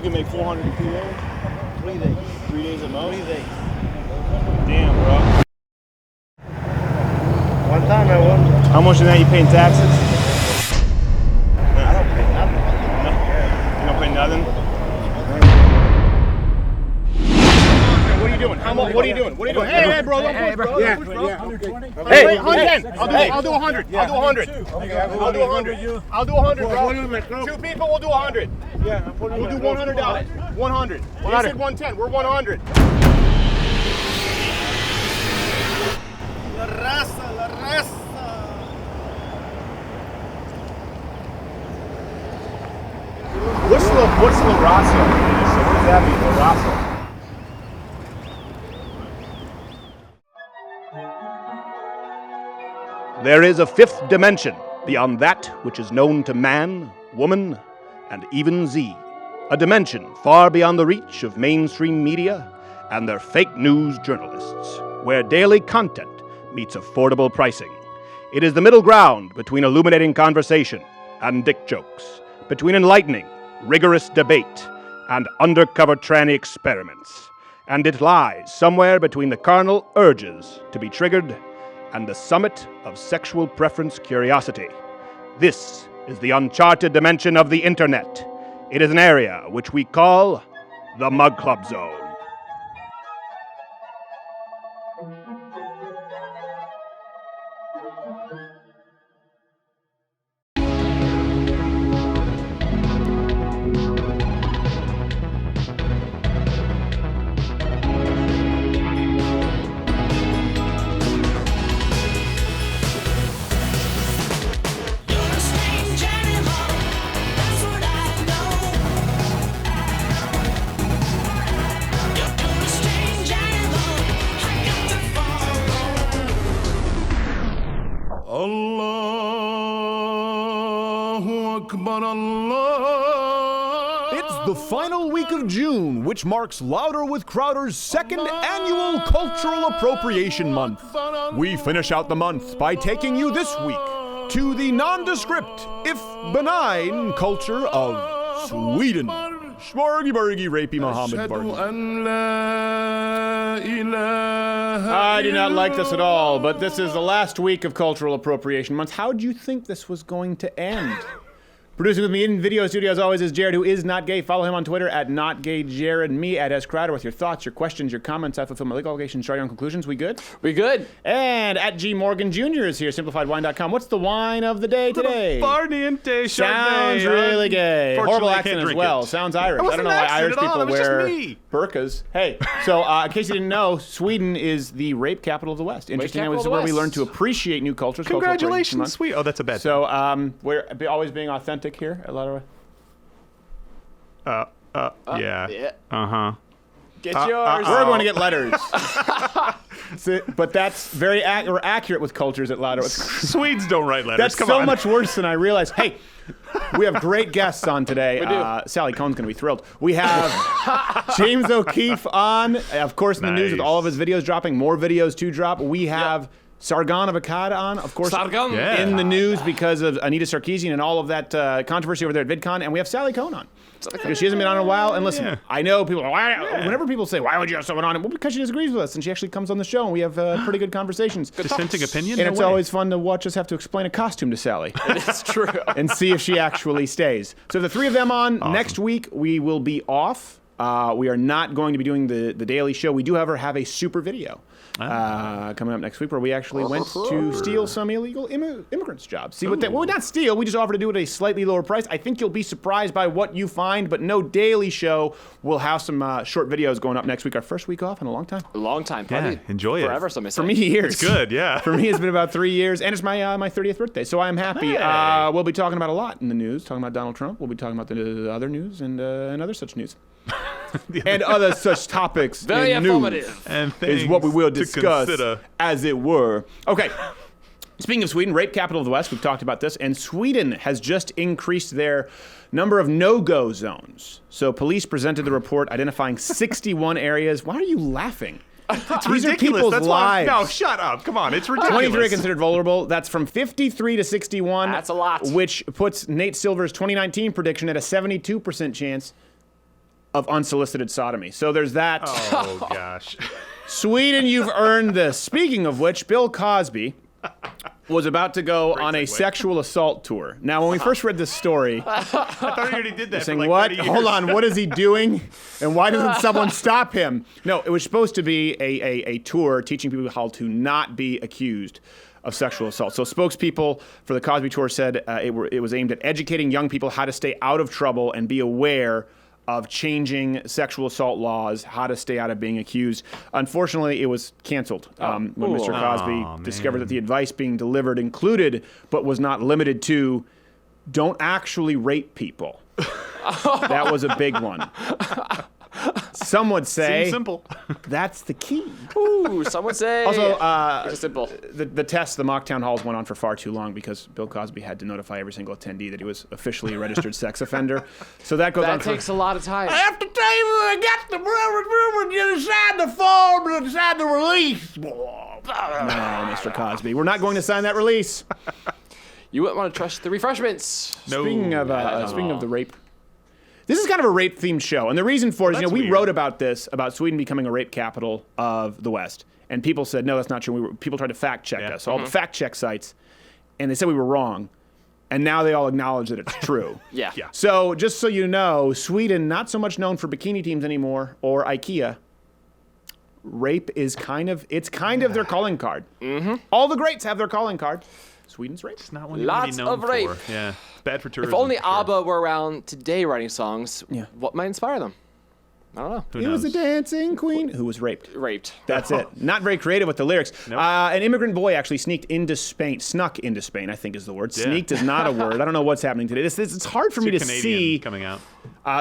can make 400 in 2 days? 3 days. 3 days at most? 3 days. Damn, bro. One time I won. How much of that you paying taxes? I don't pay nothing. You don't pay nothing? What are you doing? How much? What are you doing? What are you doing? Hey, bro, don't push, bro. Yeah, Don't push, bro. Hey, Hey, 110. I'll do 100. I'll do 100. I'll do 100. I'll do 100, bro. 2 people will do 100. Yeah, We'll do $100. 100. You said 110. We're 100. La raza, la raza. What's La Raza? What does that mean, La Raza? There is a fifth dimension beyond that which is known to man, woman, and even Z. A dimension far beyond the reach of mainstream media and their fake news journalists, where daily content meets affordable pricing. It is the middle ground between illuminating conversation and dick jokes, between enlightening, rigorous debate and undercover tranny experiments. And it lies somewhere between the carnal urges to be triggered and the summit of sexual preference curiosity. This is the uncharted dimension of the internet. It is an area which we call the Mug Club Zone. It's the final week of June, which marks Louder with Crowder's second annual Cultural Appropriation Month. We finish out the month by taking you this week to the nondescript, if benign, culture of Sweden. Shmorgy burgy rapey Muhammad Bargy. I do not like this at all, but this is the last week of Cultural Appropriation Month. How do you think this was going to end? Producing with me in video studio, as always, is Jared, who is not gay. Follow him on Twitter at NotGayJared. Me at S. Crowder with your thoughts, your questions, your comments. I fulfill my legal obligations. Share your own conclusions. We good? We good. And at G. Morgan Jr. is here, simplifiedwine.com. What's the wine of the day today? Farniente Sounds really gay. Horrible I accent can't as drink well. it. Sounds Irish. That I wasn't don't know an why accent Irish at all. people That was just wear me. burqas. Hey, so in case you didn't know, Sweden is the rape capital of the West. Interesting. capital This of is the where we learn West. to appreciate new cultures. Cultural Appropriation Congratulations, Month. sweet. Oh, that's a bad thing. So we're always being authentic here at Louder. Yeah. Yeah. Uh-huh. Get yours. We're going to get letters. But that's very we're accurate with cultures at Louder. Swedes don't write letters. That's Come so on. much worse than I realized. Hey, we have great guests on today. We do. Sally Cohn's going to be thrilled. We have James O'Keefe on, of course, in the news with Nice. all of his videos dropping, more videos to drop. We have Sargon of Akkad on, of course, Sargon. Yeah. in the news because of Anita Sarkeesian and all of that controversy over there at VidCon. And we have Sally Cohn on. Because she hasn't been on in a while. And listen, Yeah. I know people, whenever people say, why would you have someone on it? Well, because she disagrees with us. And she actually comes on the show and we have pretty good conversations. Dissenting opinion? And No it's way. always fun to watch us have to explain a costume to Sally It's true. and see if she actually stays. So the three of them on next week, we will be off. We are not going to be doing the Daily Show. We do, however, have a super video coming up next week where we actually went to steal some illegal immigrants' jobs. See what they, well, not steal. We just offered to do it at a slightly lower price. I think you'll be surprised by what you find, but no Daily Show. We'll have some short videos going up next week. Our first week off in a long time. A long time. Yeah, Probably enjoy it. forever, some may say. For me, years. It's good, yeah. For me, it's been about 3 years, and it's my my 30th birthday, so I'm happy. Hey. We'll be talking about a lot in the news, talking about Donald Trump. We'll be talking about the other news and other such news. And other such topics Very in news informative. And is what we will things to discuss, consider. as it were. Okay. Speaking of Sweden, rape capital of the West, we've talked about this, and Sweden has just increased their number of no-go zones. So police presented the report identifying 61 areas. Why are you laughing? It's These are ridiculous. people's That's why. lives. No, shut up. Come on. It's ridiculous. 23 are considered vulnerable. That's from 53 to 61. That's a lot. Which puts Nate Silver's 2019 prediction at a 72% chance. of unsolicited sodomy. So there's that. Oh, gosh. Sweden, you've earned this. Speaking of which, Bill Cosby was about to go on a segue. sexual assault tour. Now, when we first read this story, I thought he already did that for saying, like what? 30 years. Hold on, what is he doing? And why doesn't someone stop him? No, it was supposed to be a tour teaching people how to not be accused of sexual assault. So spokespeople for the Cosby Tour said it was aimed at educating young people how to stay out of trouble and be aware of changing sexual assault laws, how to stay out of being accused. Unfortunately, it was canceled when Mr. Cosby discovered that the advice being delivered included, but was not limited to, don't actually rape people. That was a big one. Some would say Seems simple. that's the key. Ooh, some would say. Also, it's simple. the tests, the mock town halls went on for far too long because Bill Cosby had to notify every single attendee that he was officially a registered sex offender. So that goes on That for... takes a lot of time. I have to tell you, I got the room you sign the form to sign the release. No, Mr. Cosby, we're not going to sign that release. You wouldn't want to trust the refreshments. No. Speaking of the rape, this is kind of a rape-themed show, and the reason for it is, That's we weird. wrote about this, about Sweden becoming a rape capital of the West, and people said, no, that's not true. People tried to fact-check Yeah. us, all the fact-check sites, and they said we were wrong, and now they all acknowledge that it's true. Yeah. Yeah. So, just so you know, Sweden, not so much known for bikini teams anymore, or IKEA. Rape is kind of their calling card. Mm-hmm. All the greats have their calling card. Sweden's rape. It's not one you're Lots really known of rape. for. Yeah. It's bad for tourism. If only for sure. ABBA were around today writing songs, Yeah. what might inspire them? I don't know. Who He was a knows? dancing queen who was raped. Raped. That's it. Not very creative with the lyrics. An immigrant boy actually snuck into Spain, I think is the word. Yeah. Sneaked is not a word. I don't know what's happening today. It's hard for me to Canadian see. coming out.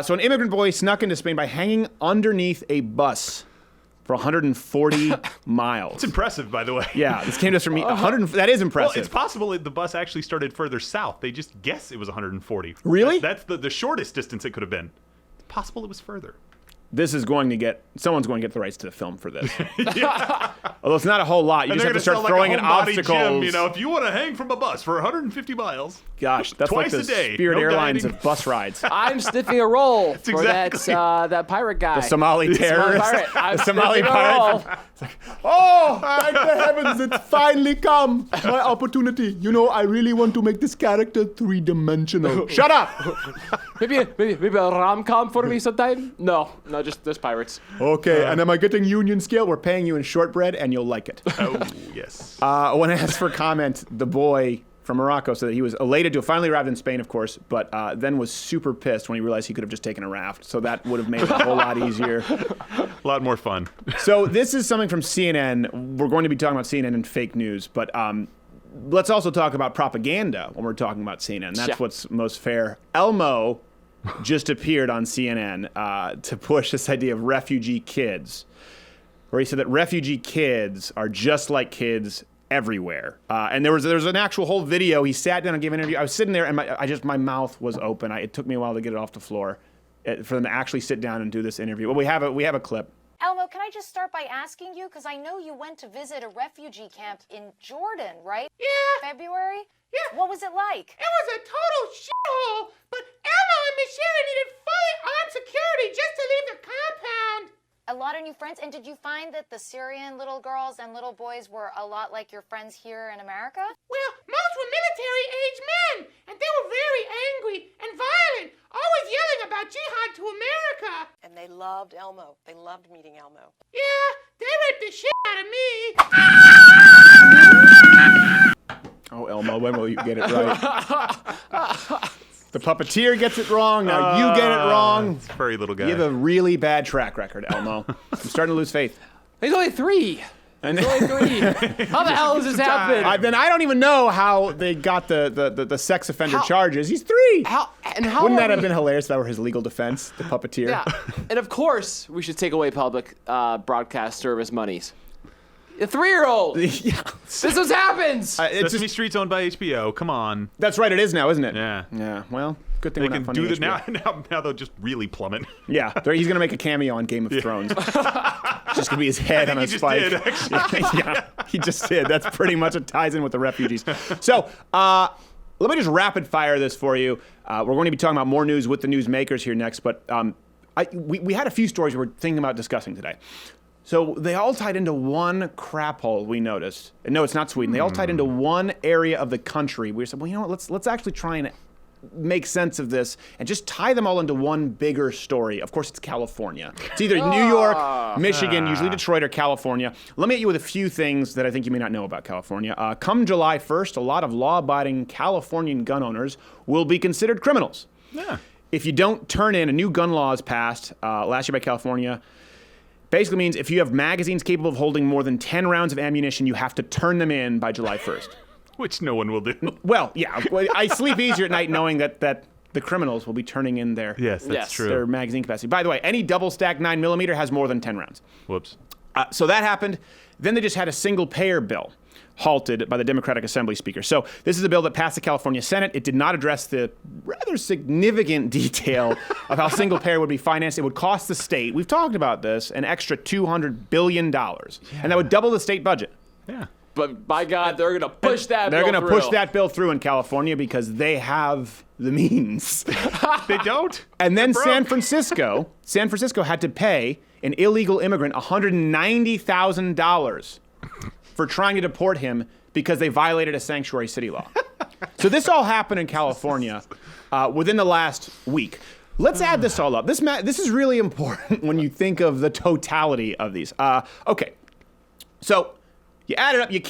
So an immigrant boy snuck into Spain by hanging underneath a bus for 140 miles. It's impressive, by the way. Yeah, this came to us from 100. That is Well, impressive. it's possible that the bus actually started further south. They just guess it was 140. Really? That's the shortest distance it could have been. It's possible it was further. This is going to get, someone's going to get the rights to the film for this. Although it's not a whole lot. You And just they're have to gonna start sell, throwing like, in a home body obstacles. Gym, you know, if you want to hang from a bus for 150 miles. Gosh, that's Twice like the a day. Spirit No Airlines dieting. of bus rides. I'm sniffing a roll for exactly. that pirate guy. The Somali terrorist. pirate. I'm The Somali sniffing a pirate. roll. Oh, thank the heavens, it's finally come. My opportunity. You know, I really want to make this character three-dimensional. Shut up! Maybe a rom-com for me sometime? No, just pirates. Okay, and am I getting union scale? We're paying you in shortbread, and you'll like it. Oh, yes. When asked for comment, the boy from Morocco said that he was elated to have finally arrived in Spain, of course, but then was super pissed when he realized he could have just taken a raft. So that would have made it a whole lot easier. A lot more fun. So this is something from CNN. We're going to be talking about CNN and fake news, but let's also talk about propaganda when we're talking about CNN. That's Yeah. what's most fair. Elmo just appeared on CNN to push this idea of refugee kids, where he said that refugee kids are just like kids everywhere. And there was an actual whole video. He sat down and gave an interview. I was sitting there and my mouth was open. It took me a while to get it off the floor for them to actually sit down and do this interview. Well, we have a clip. Elmo, can I just start by asking you, because I know you went to visit a refugee camp in Jordan, right? Yeah. February? Yeah. What was it like? It was a total shithole, but Elmo and Michelle needed fully armed security just to leave the compound. A lot of new friends, and did you find that the Syrian little girls and little boys were a lot like your friends here in America? Well, most were military-age men, and they were very angry and violent, always yelling about jihad to America. And they loved Elmo. They loved meeting Elmo. Yeah, they raped the shit out of me. Oh, Elmo, when will you get it right? The puppeteer gets it wrong. Now you get it wrong. Furry little guy. You have a really bad track record, Elmo. I'm starting to lose faith. He's only 3. And He's only 3. How the hell does this happen? then I don't even know how they got the sex offender charges. He's 3. How Wouldn't are that have we- been hilarious if that were his legal defense, the puppeteer? Yeah, and of course we should take away public broadcast service monies. A 3-year-old. Yeah. This is what happens. It's Sesame just, Street's owned by HBO. Come on. that's right, it is not it? Yeah. Yeah, well, good thing They we're can not do funding that HBO. now they'll just really plummet. Yeah, he's going to make a cameo on Game of Thrones. It's just going to be his head on a he just spike. did, actually. Yeah, he just did. That's pretty much what ties in with the refugees. So, let me just rapid fire this for you. We're going to be talking about more news with the newsmakers here next, but we had a few stories we were thinking about discussing today. So they all tied into one crap hole, we noticed. And no, it's not Sweden. They all tied into one area of the country. We said, well, you know what, let's actually try and make sense of this and just tie them all into one bigger story. Of course, it's California. It's either New York, Michigan, usually Detroit, or California. Let me hit you with a few things that I think you may not know about California. Come July 1st, a lot of law-abiding Californian gun owners will be considered criminals. Yeah. If you don't turn in, a new gun law is passed last year by California. Basically means if you have magazines capable of holding more than 10 rounds of ammunition, you have to turn them in by July 1st. Which no one will do. Well, yeah. I sleep easier at night knowing that the criminals will be turning in their true. Their magazine capacity. By the way, any double-stack 9mm has more than 10 rounds. Whoops. So that happened. Then they just had a single-payer bill halted by the Democratic Assembly Speaker. So this is a bill that passed the California Senate. It did not address the rather significant detail of how single-payer would be financed. It would cost the state, we've talked about this, an extra $200 billion. And that would double the state budget. Yeah. But by God, they're going to push that They're bill going to through. push that bill through in California because they have the means. They don't. And then They're San broke. Francisco had to pay an illegal immigrant $190,000 for trying to deport him because they violated a sanctuary city law. So this all happened in California within the last week. Let's add this all up. This is really important when you think of the totality of these. Okay, so you add it up. You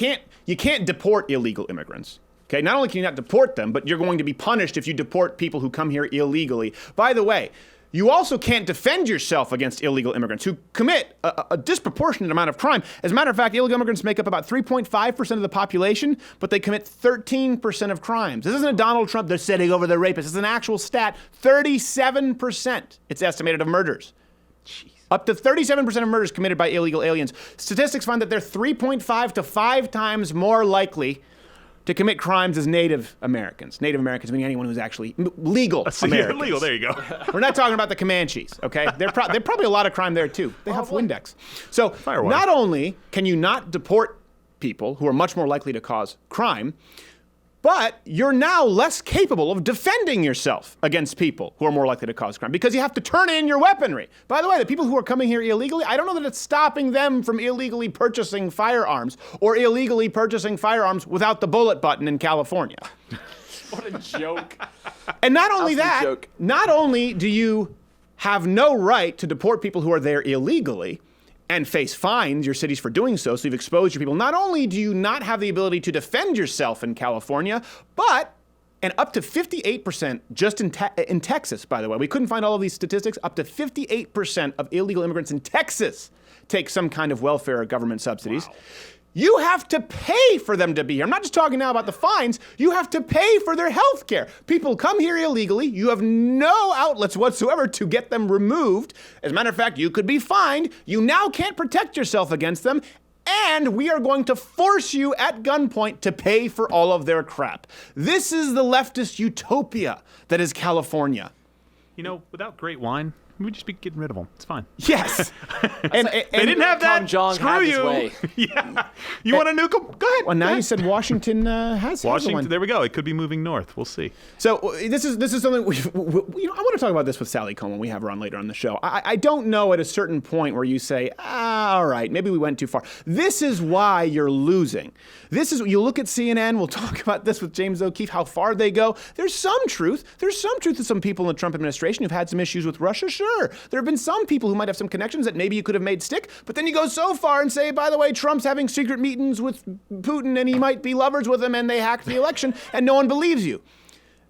can't deport illegal immigrants. Okay, not only can you not deport them, but you're going to be punished if you deport people who come here illegally. By the way, you also can't defend yourself against illegal immigrants who commit a disproportionate amount of crime. As a matter of fact, illegal immigrants make up about 3.5% of the population, but they commit 13% of crimes. This isn't a Donald Trump, they're setting over the rapists. It's an actual stat. 37%, it's estimated, of murders. Jeez. Up to 37% of murders committed by illegal aliens. Statistics find that they're 3.5 to 5 times more likely to commit crimes as Native Americans. Native Americans meaning anyone who's actually legal Americans. Legal, there you go. We're not talking about the Comanches, okay? They're probably a lot of crime there too. They have Windex. So Firewire. not only can you not deport people who are much more likely to cause crime, but you're now less capable of defending yourself against people who are more likely to cause crime because you have to turn in your weaponry. By the way, the people who are coming here illegally, I don't know that it's stopping them from illegally purchasing firearms or illegally purchasing firearms without the bullet button in California. What a joke. And not only That's that, a joke. not only do you have no right to deport people who are there illegally and face fines, your cities, for doing so you've exposed your people, not only do you not have the ability to defend yourself in California, but, and up to 58%, just in Texas, by the way, we couldn't find all of these statistics, up to 58% of illegal immigrants in Texas take some kind of welfare or government subsidies. Wow. You have to pay for them to be here. I'm not just talking now about the fines. You have to pay for their health care. People come here illegally. You have no outlets whatsoever to get them removed. As a matter of fact, you could be fined. You now can't protect yourself against them. And we are going to force you at gunpoint to pay for all of their crap. This is the leftist utopia that is California. You know, without great wine, we'd just be getting rid of them. It's fine. Yes. and They didn't have that. Tom Jong Screw had his you. way. Yeah. You want to nuke them? Go ahead. Well, now Go you ahead. said Washington has Washington. one. There we go. It could be moving north. We'll see. So this is something I want to talk about this with Sally Cohen when we have her on later on the show. I don't know at a certain point where you say, all right, maybe we went too far. This is why you're losing. This is, you look at CNN, we'll talk about this with James O'Keefe, how far they go. There's some truth. There's some truth to some people in the Trump administration who've had some issues with Russia. Sure. There have been some people who might have some connections that maybe you could have made stick, but then you go so far and say, by the way, Trump's having secret meetings with Putin and he might be lovers with him and they hacked the election and no one believes you.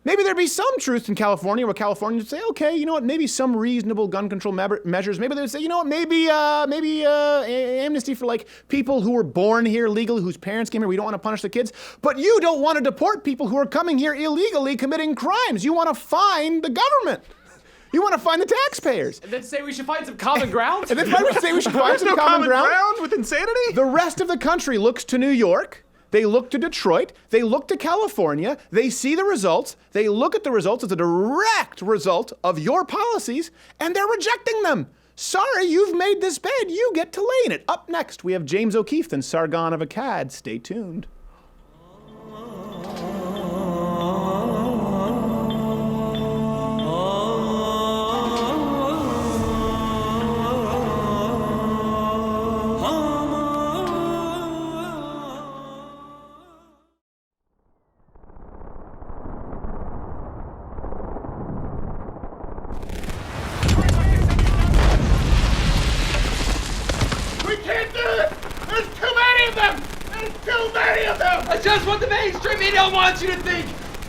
Maybe there'd be some truth in California where Californians would say, okay, you know what, maybe some reasonable gun control measures. Maybe they would say, you know what, maybe amnesty for like people who were born here legally, whose parents came here. We don't want to punish the kids. But you don't want to deport people who are coming here illegally committing crimes. You want to fine the government. You want to find the taxpayers. And then say we should find some common ground? And then we say we should find There's some no common ground with insanity. The rest of the country looks to New York. They look to Detroit. They look to California. They see the results. They look at the results as a direct result of your policies, and they're rejecting them. Sorry, you've made this bed. You get to lay in it. Up next, we have James O'Keefe and Sargon of Akkad. Stay tuned. That's just what the mainstream media wants you to think.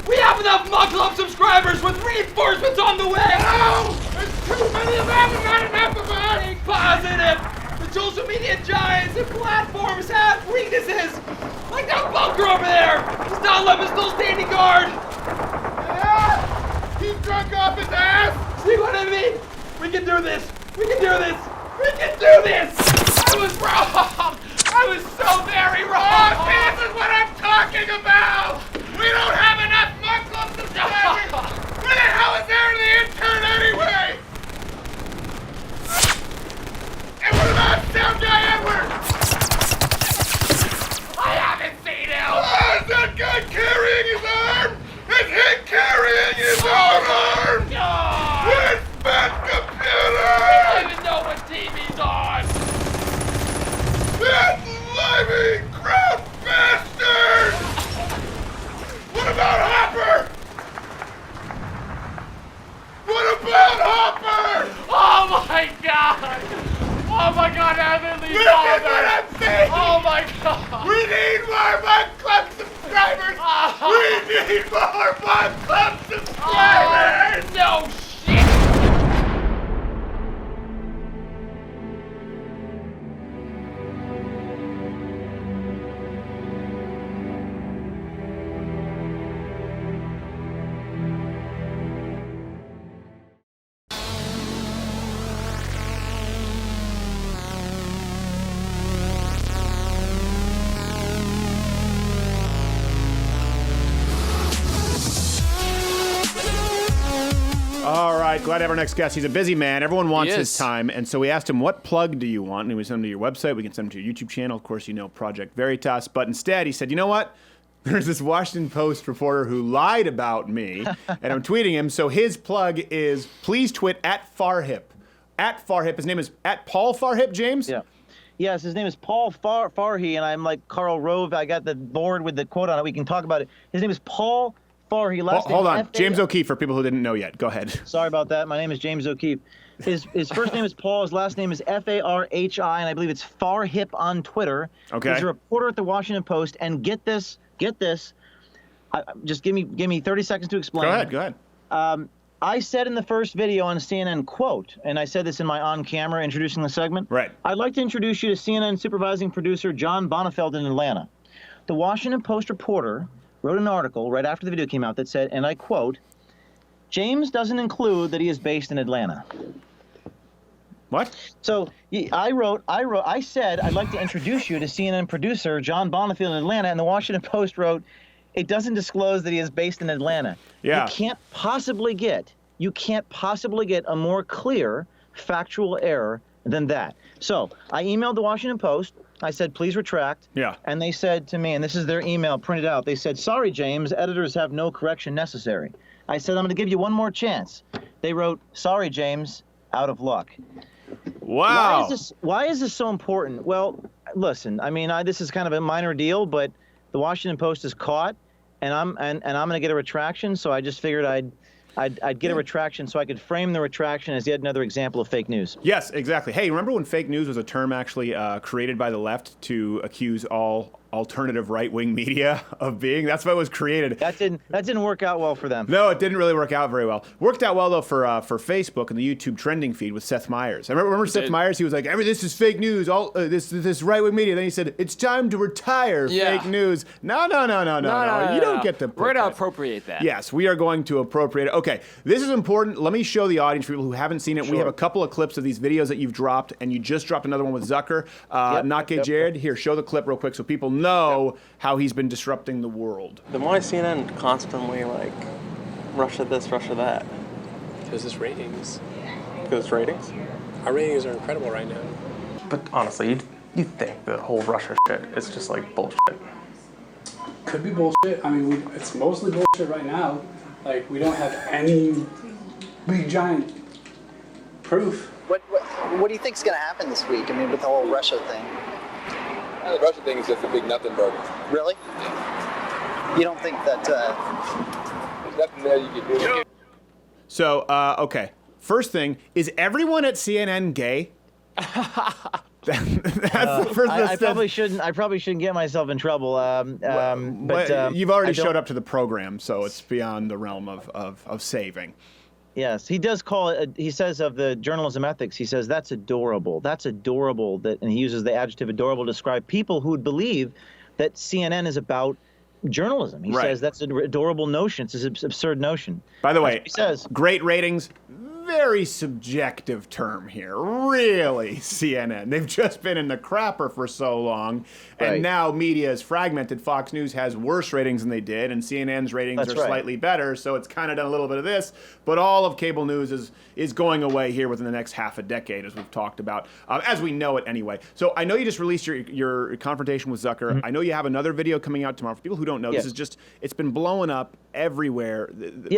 We have enough Mug Club subscribers with reinforcements on the way. No! There's too many of them and not enough of us! Think positive. The social media giants and platforms have weaknesses. Like that bunker over there. Does not let us still standing guard. Yeah! He's drunk off his ass! See what I mean? We can do this. We can do this. We can do this. I was wrong. I was so very wrong. Oh, this is what I'm talking about! We don't have enough Mug Club subscribers! Where the hell is Aaron the intern anyway? And what about Sound Guy Edwards? I haven't seen him. Oh, is that guy carrying his arm? Is he carrying his own arm? God. Where's that computer? I don't even know what TV's on. That limey crowd bastard! What about Hopper? What about Hopper? Oh my God. Oh my God, Heavenly This is Father. what I'm saying! Oh my God. We need more Mug Club subscribers! We need more Mug Club subscribers! No shit. All right, glad to have our next guest. He's a busy man. Everyone wants He his is. time. And so we asked him, what plug do you want? And we sent him to your website. We can send him to your YouTube channel. Of course, you know Project Veritas. But instead, he said, you know what? There's this Washington Post reporter who lied about me, and I'm tweeting him. So his plug is, please tweet at Farhip. At Farhip. His name is at Paul Farhip, James? Yeah. Yes, his name is Paul Farhi, and I'm like Karl Rove. I got the board with the quote on it. We can talk about it. His name is Paul Farhi. Last Hold name on. F-A- James O'Keefe, for people who didn't know yet. Go ahead. Sorry about that. My name is James O'Keefe. His first name is Paul. His last name is Farhi, and I believe it's Farhip on Twitter. Okay. He's a reporter at the Washington Post, and get this. Just give me 30 seconds to explain. Go ahead. I said in the first video on CNN, quote, and I said this in my on-camera introducing the segment. Right. I'd like to introduce you to CNN supervising producer John Bonifeld in Atlanta. The Washington Post reporter wrote an article right after the video came out that said, and I quote, James doesn't include that he is based in Atlanta. What? So I said, I'd like to introduce you to CNN producer John Bonifeld in Atlanta, and the Washington Post wrote, it doesn't disclose that he is based in Atlanta. Yeah. You can't possibly get a more clear factual error than that. So I emailed the Washington Post. I said, please retract. Yeah. And they said to me, and this is their email printed out, they said, sorry, James, editors have no correction necessary. I said, I'm going to give you one more chance. They wrote, sorry, James, out of luck. Wow. Why is this so important? Well, listen, I mean, this is kind of a minor deal, but the Washington Post is caught, and I'm going to get a retraction. So I just figured I'd get a retraction so I could frame the retraction as yet another example of fake news. Yes, exactly. Hey, remember when fake news was a term actually created by the left to accuse all alternative right-wing media of being? That's why it was created. That didn't work out well for them. No, it didn't really work out very well. Worked out well though for Facebook and the YouTube trending feed with Seth Meyers. I remember Seth Meyers. He was like, "This is fake news. All this right-wing media." Then he said, "It's time to retire fake news." No. You don't get to. We're gonna appropriate that. Yes, we are going to appropriate it. Okay, this is important. Let me show the audience, for people who haven't seen it. We have a couple of clips of these videos that you've dropped, and you just dropped another one with Zucker. Not Gay Jared. Here, show the clip real quick so people know how he's been disrupting the world. Then why is CNN constantly like Russia this, Russia that? Because it's ratings. Because it's ratings? Our ratings are incredible right now. But honestly, you think the whole Russia shit is just like bullshit? Could be bullshit. I mean, it's mostly bullshit right now. Like, we don't have any big giant proof. What do you think's going to happen this week? I mean, with the whole Russia thing. The Russia thing is just a big nothing burger. Really? You don't think that? There's nothing there you can do. So, okay. First thing, is everyone at CNN gay? That's the first I probably shouldn't get myself in trouble. But you've already I don't- showed up to the program, so it's beyond the realm of saving. Yes, he does call it. He says of the journalism ethics, he says that's adorable. That's adorable. And he uses the adjective adorable to describe people who would believe that CNN is about journalism. He says that's an adorable notion. It's an absurd notion. By the way, he says great ratings. Very subjective term here. Really, CNN. They've just been in the crapper for so long, and now media is fragmented. Fox News has worse ratings than they did, and CNN's ratings are slightly better, so it's kind of done a little bit of this, but all of cable news is going away here within the next half a decade, as we've talked about, as we know it anyway. So I know you just released your confrontation with Zucker. Mm-hmm. I know you have another video coming out tomorrow. For people who don't know, this is just, it's been blowing up everywhere,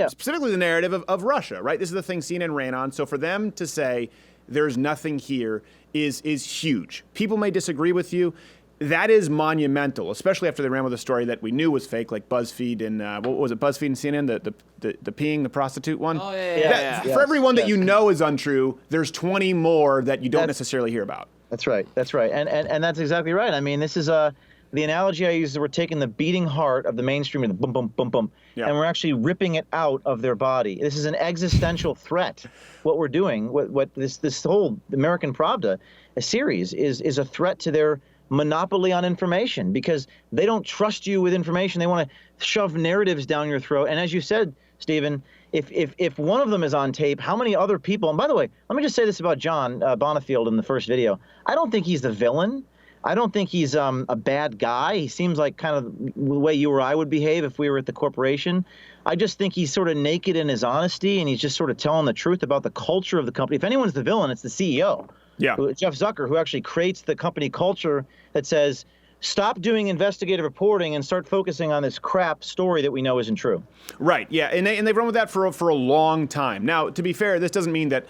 specifically the narrative of Russia, right? This is the thing CNN ran on. So for them to say there's nothing here is huge. People may disagree with you. That is monumental, especially after they ran with a story that we knew was fake, like BuzzFeed and what was it, BuzzFeed and CNN, the peeing the prostitute one? Oh, yeah. For everyone that you know is untrue, there's 20 more that you don't necessarily hear about. That's right. That's right. And that's exactly right. I mean, this is the analogy I use is we're taking the beating heart of the mainstream and the boom, boom, boom, boom, and we're actually ripping it out of their body. This is an existential threat. What we're doing, what this whole American Pravda series is a threat to their monopoly on information, because they don't trust you with information. They want to shove narratives down your throat. And as you said, Stephen, if one of them is on tape, how many other people? And by the way, let me just say this about John Bonifield in the first video. I don't think he's the villain. I don't think he's a bad guy. He seems like kind of the way you or I would behave if we were at the corporation. I just think he's sort of naked in his honesty, and he's just sort of telling the truth about the culture of the company. If anyone's the villain, it's the CEO. Yeah. Jeff Zucker, who actually creates the company culture that says, stop doing investigative reporting and start focusing on this crap story that we know isn't true. Right, yeah, and they've run with that for a long time. Now, to be fair, this doesn't mean that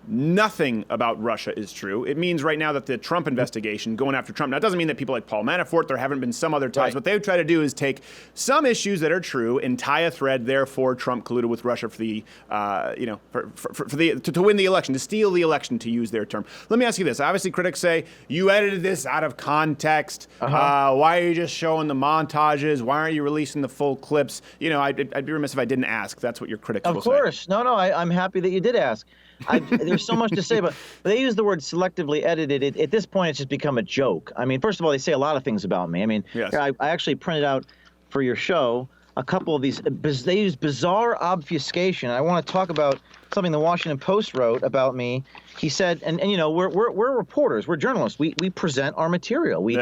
nothing about Russia is true. It means right now that the Trump investigation going after Trump. Now, it doesn't mean that people like Paul Manafort, there haven't been some other ties. What they try to do is take some issues that are true and tie a thread. Therefore, Trump colluded with Russia for the, to win the election, to steal the election, to use their term. Let me ask you this. Obviously, critics say you edited this out of context. Why are you just showing the montages? Why aren't you releasing the full clips? You know, I'd be remiss if I didn't ask. That's what your critics will say. Of course. No, I'm happy that you did ask. There's so much to say, but they use the word selectively edited. At this point, it's just become a joke. I mean, first of all, they say a lot of things about me. I mean, I actually printed out for your show a couple of these. They use bizarre obfuscation. I want to talk about something the Washington Post wrote about me. He said, and you know, we're reporters, we're journalists. We present our material. We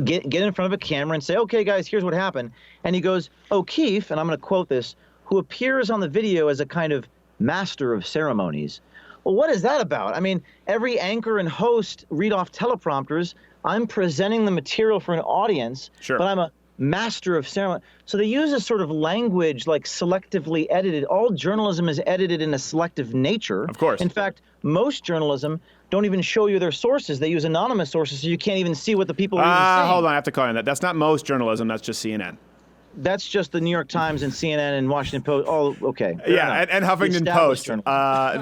get in front of a camera and say, okay, guys, here's what happened. And he goes, O'Keefe, and I'm going to quote this, who appears on the video as a kind of master of ceremonies. Well, what is that about? I mean, every anchor and host read off teleprompters. I'm presenting the material for an audience, but I'm a master of ceremony. So they use a sort of language like selectively edited. All journalism is edited in a selective nature. Of course. In fact, most journalism don't even show you their sources. They use anonymous sources, so you can't even see what the people are even saying. Hold on, I have to call you on that. That's not most journalism. That's just CNN. That's just the New York Times and CNN and Washington Post. Oh, okay. Yeah, and Huffington Post.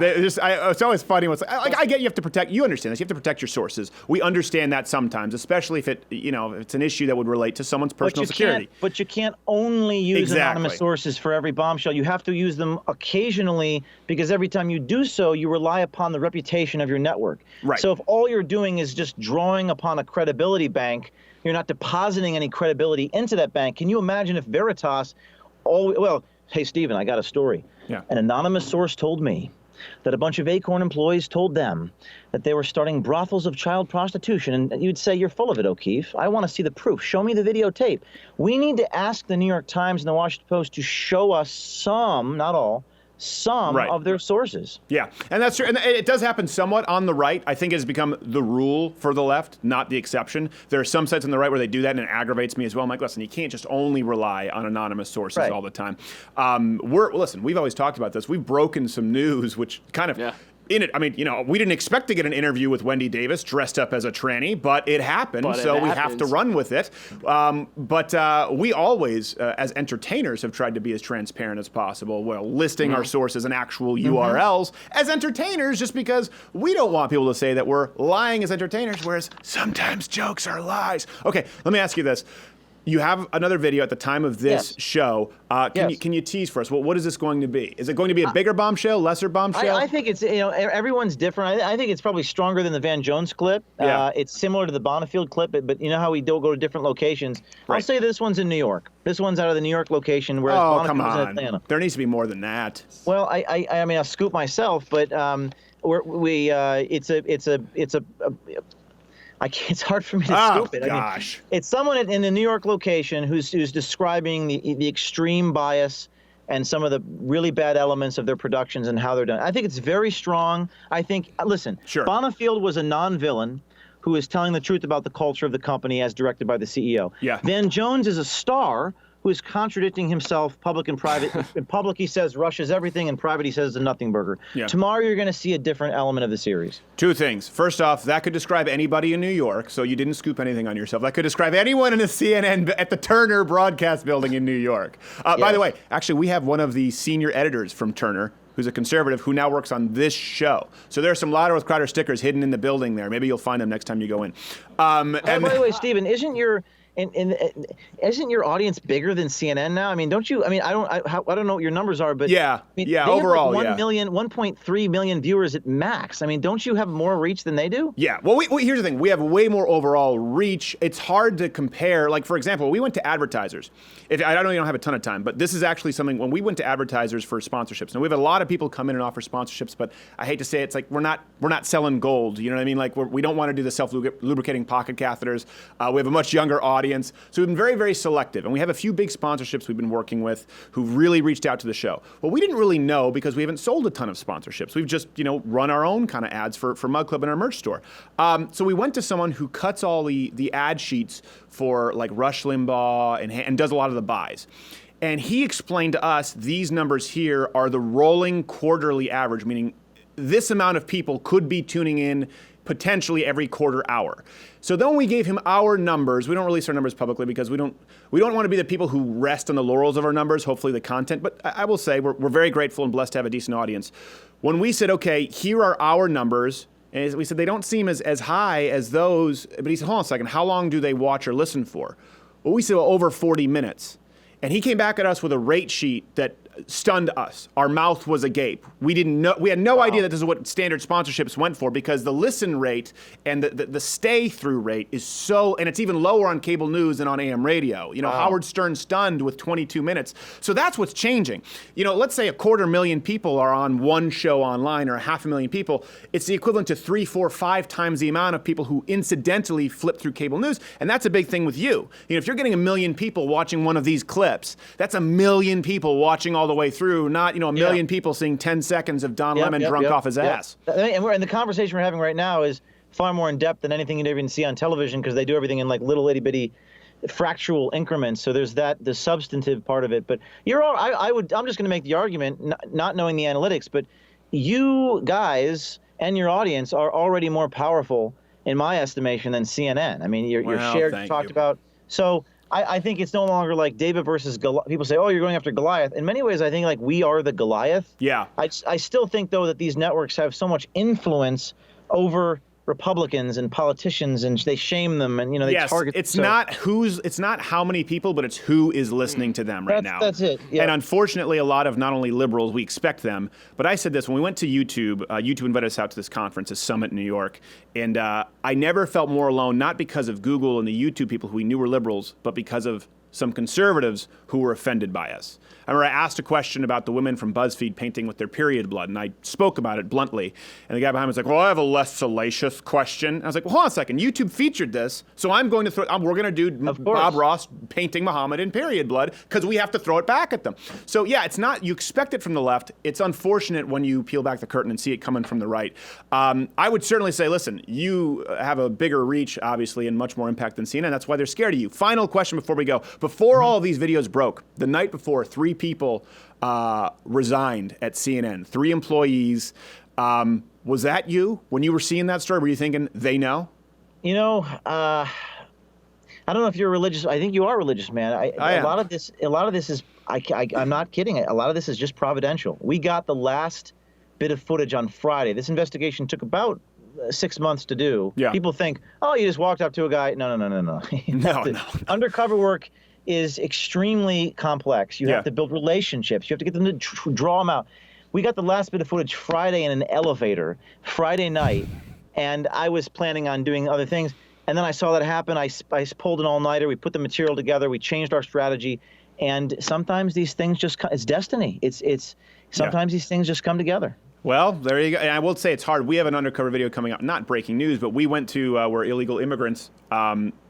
It's always funny. I get you have to protect. You understand this. You have to protect your sources. We understand that sometimes, especially if it's an issue that would relate to someone's personal security. But you can't only use anonymous sources for every bombshell. You have to use them occasionally, because every time you do so, you rely upon the reputation of your network. Right. So if all you're doing is just drawing upon a credibility bank, you're not depositing any credibility into that bank. Can you imagine if Veritas, hey, Stephen, I got a story. Yeah. An anonymous source told me that a bunch of Acorn employees told them that they were starting brothels of child prostitution. And you'd say, you're full of it, O'Keefe. I want to see the proof. Show me the videotape. We need to ask the New York Times and the Washington Post to show us some, not all, of their sources. Yeah, and that's true. And it does happen somewhat on the right. I think it has become the rule for the left, not the exception. There are some sites on the right where they do that, and it aggravates me as well. I'm like, listen, you can't just only rely on anonymous sources all the time. Listen, we've always talked about this. We've broken some news, which kind of in it. I mean, we didn't expect to get an interview with Wendy Davis dressed up as a tranny, but it happened, so we have to run with it. But we always, as entertainers, have tried to be as transparent as possible, listing our sources and actual URLs as entertainers, just because we don't want people to say that we're lying as entertainers, whereas sometimes jokes are lies. Okay, let me ask you this. You have another video at the time of this show. Can you tease for us? What is this going to be? Is it going to be a bigger bombshell, lesser bombshell? I think it's, everyone's different. I think it's probably stronger than the Van Jones clip. Yeah. It's similar to the Bonifield clip, but you know how we don't go to different locations? Right. I'll say this one's in New York. This one's out of the New York location, whereas Oh, Bonifield come was in on. Atlanta. There needs to be more than that. Well, I mean, I'll scoop myself, but it's hard for me to scoop it. Gosh. I mean, it's someone in the New York location who's describing the extreme bias and some of the really bad elements of their productions and how they're done. I think it's very strong. I think, listen, Bonifield was a non-villain who is telling the truth about the culture of the company as directed by the CEO. Yeah. Van Jones is a star who is contradicting himself, public and private. In public, he says Russia's everything. In private, he says it's a nothing burger. Yeah. Tomorrow, you're going to see a different element of the series. Two things. First off, that could describe anybody in New York, so you didn't scoop anything on yourself. That could describe anyone in a CNN at the Turner Broadcast Building in New York. By the way, actually, we have one of the senior editors from Turner, who's a conservative, who now works on this show. So there are some Louder with Crowder stickers hidden in the building there. Maybe you'll find them next time you go in. By the way, Stephen, isn't your audience bigger than CNN now? I mean, don't you? I mean, I don't know what your numbers are, but they overall, have like 1.3 million viewers at max. I mean, don't you have more reach than they do? Yeah. Well, here's the thing: we have way more overall reach. It's hard to compare. Like, for example, we went to advertisers. I know you don't have a ton of time, but this is actually something when we went to advertisers for sponsorships. Now we have a lot of people come in and offer sponsorships, but I hate to say it, it's like we're not selling gold. You know what I mean? Like we don't want to do the self-lubricating pocket catheters. We have a much younger audience. So we've been very, very selective. And we have a few big sponsorships we've been working with who really reached out to the show. Well, we didn't really know because we haven't sold a ton of sponsorships. We've just, run our own kind of ads for Mug Club in our merch store. So we went to someone who cuts all the ad sheets for like Rush Limbaugh and does a lot of the buys. And he explained to us these numbers here are the rolling quarterly average, meaning this amount of people could be tuning in potentially every quarter hour. So then we gave him our numbers. We don't release our numbers publicly because we don't want to be the people who rest on the laurels of our numbers, hopefully the content. But I will say we're very grateful and blessed to have a decent audience. When we said, okay, here are our numbers, and we said they don't seem as high as those, but he said, hold on a second, how long do they watch or listen for? Well, we said, over 40 minutes. And he came back at us with a rate sheet that stunned us. Our mouth was agape. We didn't know. We had no idea that this is what standard sponsorships went for because the listen rate and the stay through rate is so, and it's even lower on cable news than on AM radio. Howard Stern stunned with 22 minutes. So that's what's changing. Let's say 250,000 people are on one show online or 500,000 people. It's the equivalent to 3, 4, 5 times the amount of people who incidentally flip through cable news. And that's a big thing with you. If you're getting 1 million people watching one of these clips, that's 1 million people watching all the way through, not 1 million people seeing 10 seconds of Don Lemon drunk off his ass. And the conversation we're having right now is far more in depth than anything you'd even see on television because they do everything in like little itty bitty fractional increments. So there's the substantive part of it. But I'm just going to make the argument, not knowing the analytics, but you guys and your audience are already more powerful in my estimation than CNN. I mean, your share talked about. So I think it's no longer like David versus Goliath. People say, oh, you're going after Goliath. In many ways, I think like we are the Goliath. Yeah. I still think, though, that these networks have so much influence over Republicans and politicians, and they shame them, and they target. It's not how many people, but it's who is listening to them right now. That's it. Yeah. And unfortunately, a lot of not only liberals, we expect them, but I said this when we went to YouTube. YouTube invited us out to this conference, this summit in New York, and I never felt more alone, not because of Google and the YouTube people who we knew were liberals, but because of some conservatives who were offended by us. I remember I asked a question about the women from BuzzFeed painting with their period blood, and I spoke about it bluntly. And the guy behind me was like, well, I have a less salacious question. And I was like, well, hold on a second. YouTube featured this, so I'm going to we're going to do Bob Ross painting Muhammad in period blood because we have to throw it back at them. So, yeah, it's not, you expect it from the left. It's unfortunate when you peel back the curtain and see it coming from the right. I would certainly say, listen, you have a bigger reach, obviously, and much more impact than CNN. That's why they're scared of you. Final question before we go. Before all of these videos broke, the night before, 3 people resigned at CNN, 3 employees. One Was that you when you were seeing that story? Were you thinking they know? You know, I don't know if you're religious. I think you are religious, man. I am. A lot of this is. I'm not kidding. A lot of this is just providential. We got the last bit of footage on Friday. This investigation took about 6 months to do. Yeah. People think, oh, you just walked up to a guy. No. No. Undercover work is extremely complex. You have to build relationships. You have to get them to draw them out. We got the last bit of footage Friday in an elevator, Friday night, and I was planning on doing other things. And then I saw that happen. I pulled an all-nighter. We put the material together. We changed our strategy. And sometimes these things it's destiny. Sometimes these things just come together. Well, there you go. And I will say it's hard. We have an undercover video coming up, not breaking news, but we went to where illegal immigrants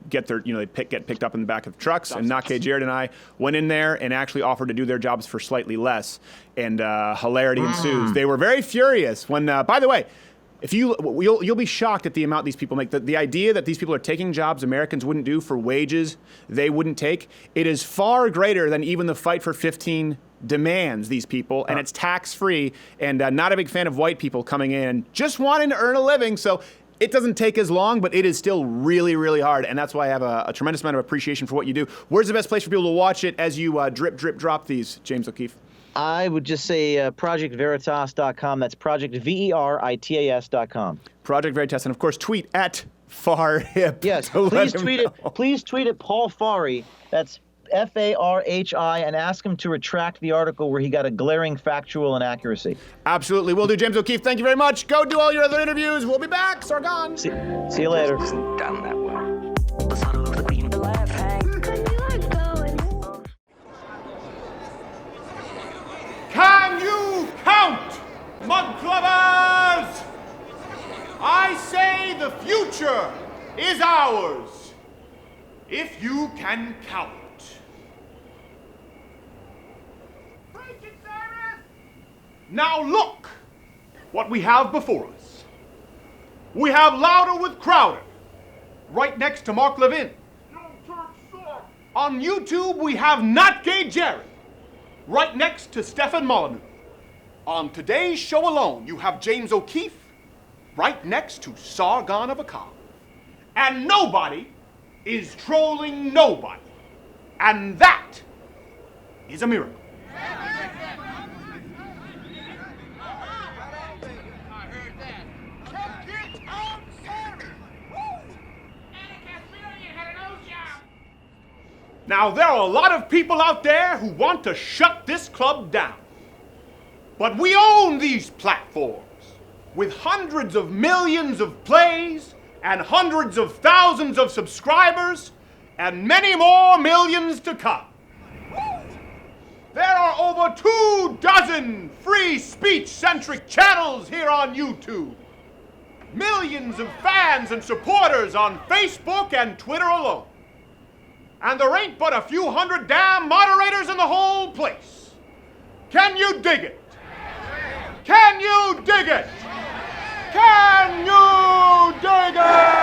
get picked up in the back of trucks. And Nake Jared and I went in there and actually offered to do their jobs for slightly less. And hilarity ensues. They were very furious when, by the way, you'll be shocked at the amount these people make. The idea that these people are taking jobs Americans wouldn't do for wages they wouldn't take, it is far greater than even the Fight for 15 demands these people, and it's tax-free, and not a big fan of white people coming in just wanting to earn a living, so it doesn't take as long, but it is still really, really hard, and that's why I have a tremendous amount of appreciation for what you do. Where's the best place for people to watch it as you drip, drop these, James O'Keefe? I would just say ProjectVeritas.com. That's ProjectVeritas.com. Project Veritas, and of course, tweet at FarHip. Yes, please tweet at Paul Fari. That's F-A-R-H-I, and ask him to retract the article where he got a glaring factual inaccuracy. Absolutely, will do. James O'Keefe, thank you very much. Go do all your other interviews. We'll be back. Sargon. See you later. Down that way. Can you count, mug clubbers? I say the future is ours, if you can count. Now look what we have before us. We have Louder with Crowder, right next to Mark Levin. On YouTube, we have Not Gay Jerry, right next to Stefan Molyneux. On today's show alone, you have James O'Keefe, right next to Sargon of Akkad. And nobody is trolling nobody. And that is a miracle. Now, there are a lot of people out there who want to shut this club down. But we own these platforms with hundreds of millions of plays and hundreds of thousands of subscribers and many more millions to come. There are over 24 free speech-centric channels here on YouTube. Millions of fans and supporters on Facebook and Twitter alone. And there ain't but a few hundred damn moderators in the whole place. Can you dig it? Can you dig it? Can you dig it?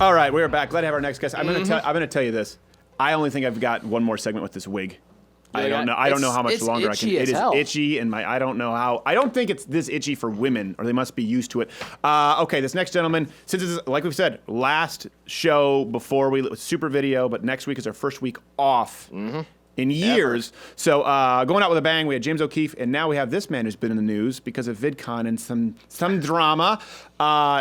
All right, we're back. Glad to have our next guest. I'm going to tell you this. I only think I've got one more segment with this wig. I don't know how much longer I can. It is itchy, and I don't know how. I don't think it's this itchy for women, or they must be used to it. Okay, this next gentleman, since it's like we've said, last show before we super video, but next week is our first week off in years. So going out with a bang, we had James O'Keefe, and now we have this man who's been in the news because of VidCon and some drama.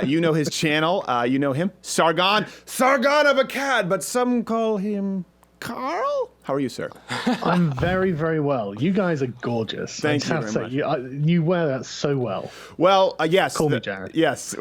You know his channel. You know him, Sargon of Akkad, but some call him Carl. How are you, sir? I'm very, very well. You guys are gorgeous. Thank you I have to very say, you wear that so well. Well, yes. Call me Jared. Yes.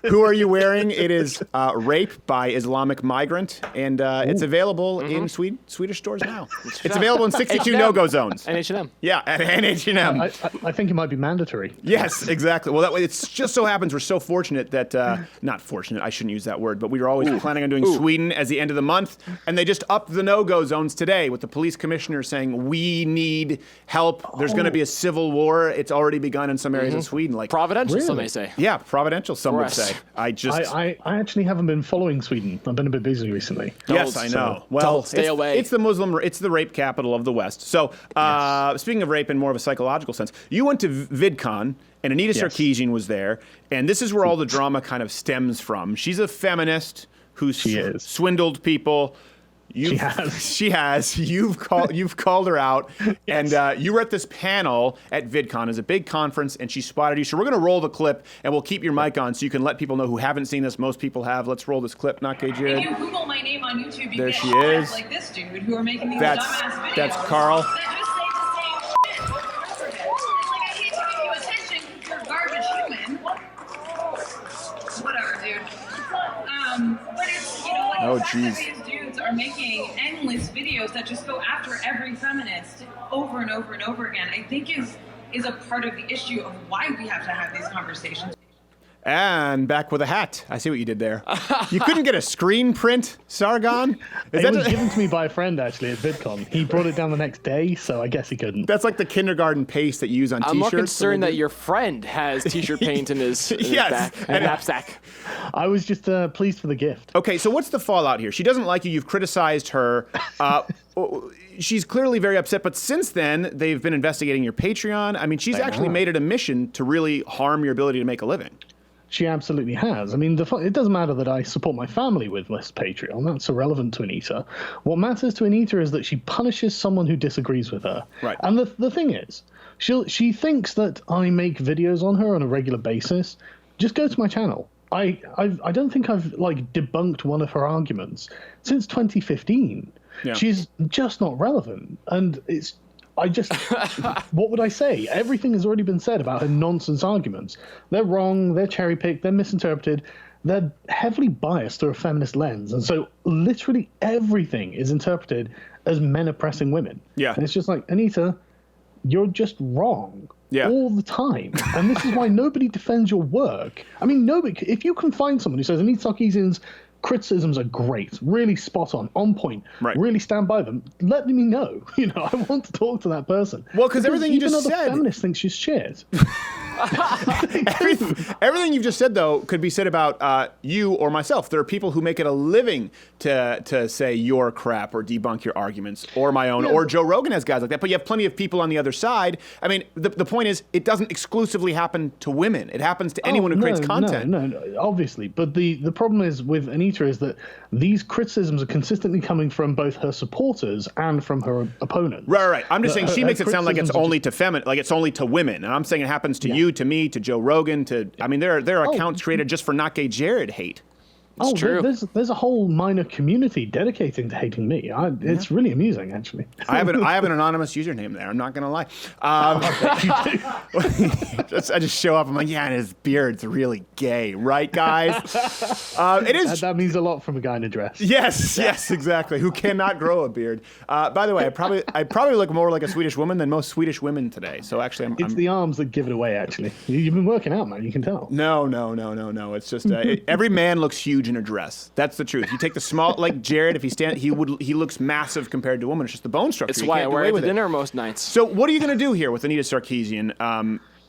Who are you wearing? It is Rape by Islamic Migrant, and it's available in Swedish stores now. It's available in 62 no-go zones. And H&M. Yeah, and H&M. I think it might be mandatory. Yes, exactly. Well, that way, it's just so happens we're so fortunate that, not fortunate, I shouldn't use that word, but we were always planning on doing Sweden as the end of the month, and they just upped the no-go zones today with the police commissioner saying, we need help. There's going to be a civil war. It's already begun in some areas of Sweden. Like Providential, some may say. Yeah, providential, some would say. I actually haven't been following Sweden. I've been a bit busy recently. Yes, I know. Well, stay away. It's the rape capital of the West. So, speaking of rape in more of a psychological sense, you went to VidCon, and Anita Sarkeesian was there, and this is where all the drama kind of stems from. She's a feminist who's swindled people. She has. You've called her out, and you were at this panel at VidCon. It's a big conference, and she spotted you. So we're going to roll the clip, and we'll keep your mic on so you can let people know who haven't seen this. Most people have. Let's roll this clip. Not gay Jared. If you Google my name on YouTube, you there get she is. like this dude who are making these dumbass videos. That's Carl. That just say the same shit. Like, I hate to give you attention because you're a garbage human. Whatever, dude. But it's, like, oh, the fact jeez. that these dudes are making endless videos that just go after every feminist over and over and over again, I think is a part of the issue of why we have to have these conversations. And back with a hat. I see what you did there. You couldn't get a screen print, Sargon? It was given to me by a friend, actually, at VidCon. He brought it down the next day, so I guess he couldn't. That's like the kindergarten paste that you use on T-shirts. I'm more concerned that your friend has T-shirt paint in his back and knapsack. I was just pleased for the gift. Okay, so what's the fallout here? She doesn't like you. You've criticized her. She's clearly very upset, but since then, they've been investigating your Patreon. I mean, she's actually made it a mission to really harm your ability to make a living. She absolutely has. I mean, it doesn't matter that I support my family with this Patreon. That's irrelevant to Anita. What matters to Anita is that she punishes someone who disagrees with her. Right. And the thing is, she thinks that I make videos on her on a regular basis. Just go to my channel. I don't think I've debunked one of her arguments since 2015. Yeah. She's just not relevant, and what would I say? Everything has already been said about her nonsense arguments. They're wrong, they're cherry-picked, they're misinterpreted, they're heavily biased through a feminist lens. And so literally everything is interpreted as men oppressing women. Yeah. And it's just like, Anita, you're just wrong all the time. And this is why nobody defends your work. I mean, if you can find someone who says Anita Sarkeesian's criticisms are great, really spot on point, really stand by them, let me know. I want to talk to that person. Well, because everything you just said, said, feminists think she's shit. Everything you've just said, though, could be said about you or myself. There are people who make it a living to say your crap or debunk your arguments, or my own, or Joe Rogan has guys like that. But you have plenty of people on the other side. I mean, the point is, it doesn't exclusively happen to women. It happens to anyone who creates content. No, obviously. But the problem is with Anita is that these criticisms are consistently coming from both her supporters and from her opponents. Right. I'm just saying she makes it sound like it's only to it's only to women, and I'm saying it happens to you, to me, to Joe Rogan, there are accounts created just for Not Gay Jared hate. It's true. There's a whole minor community dedicating to hating me. It's really amusing, actually. I have an anonymous username there. I'm not gonna lie. I just show up. I'm like, and his beard's really gay, right, guys? It is. That means a lot from a guy in a dress. Yes, exactly. Who cannot grow a beard. By the way, I probably look more like a Swedish woman than most Swedish women today. So actually, it's the arms that give it away. Actually, you've been working out, man. You can tell. No. It's just every man looks huge in a dress. That's the truth. You take the small, like Jared, if he looks massive compared to a woman. It's just the bone structure. It's why I wear it to dinner most nights. So what are you going to do here with Anita Sarkeesian?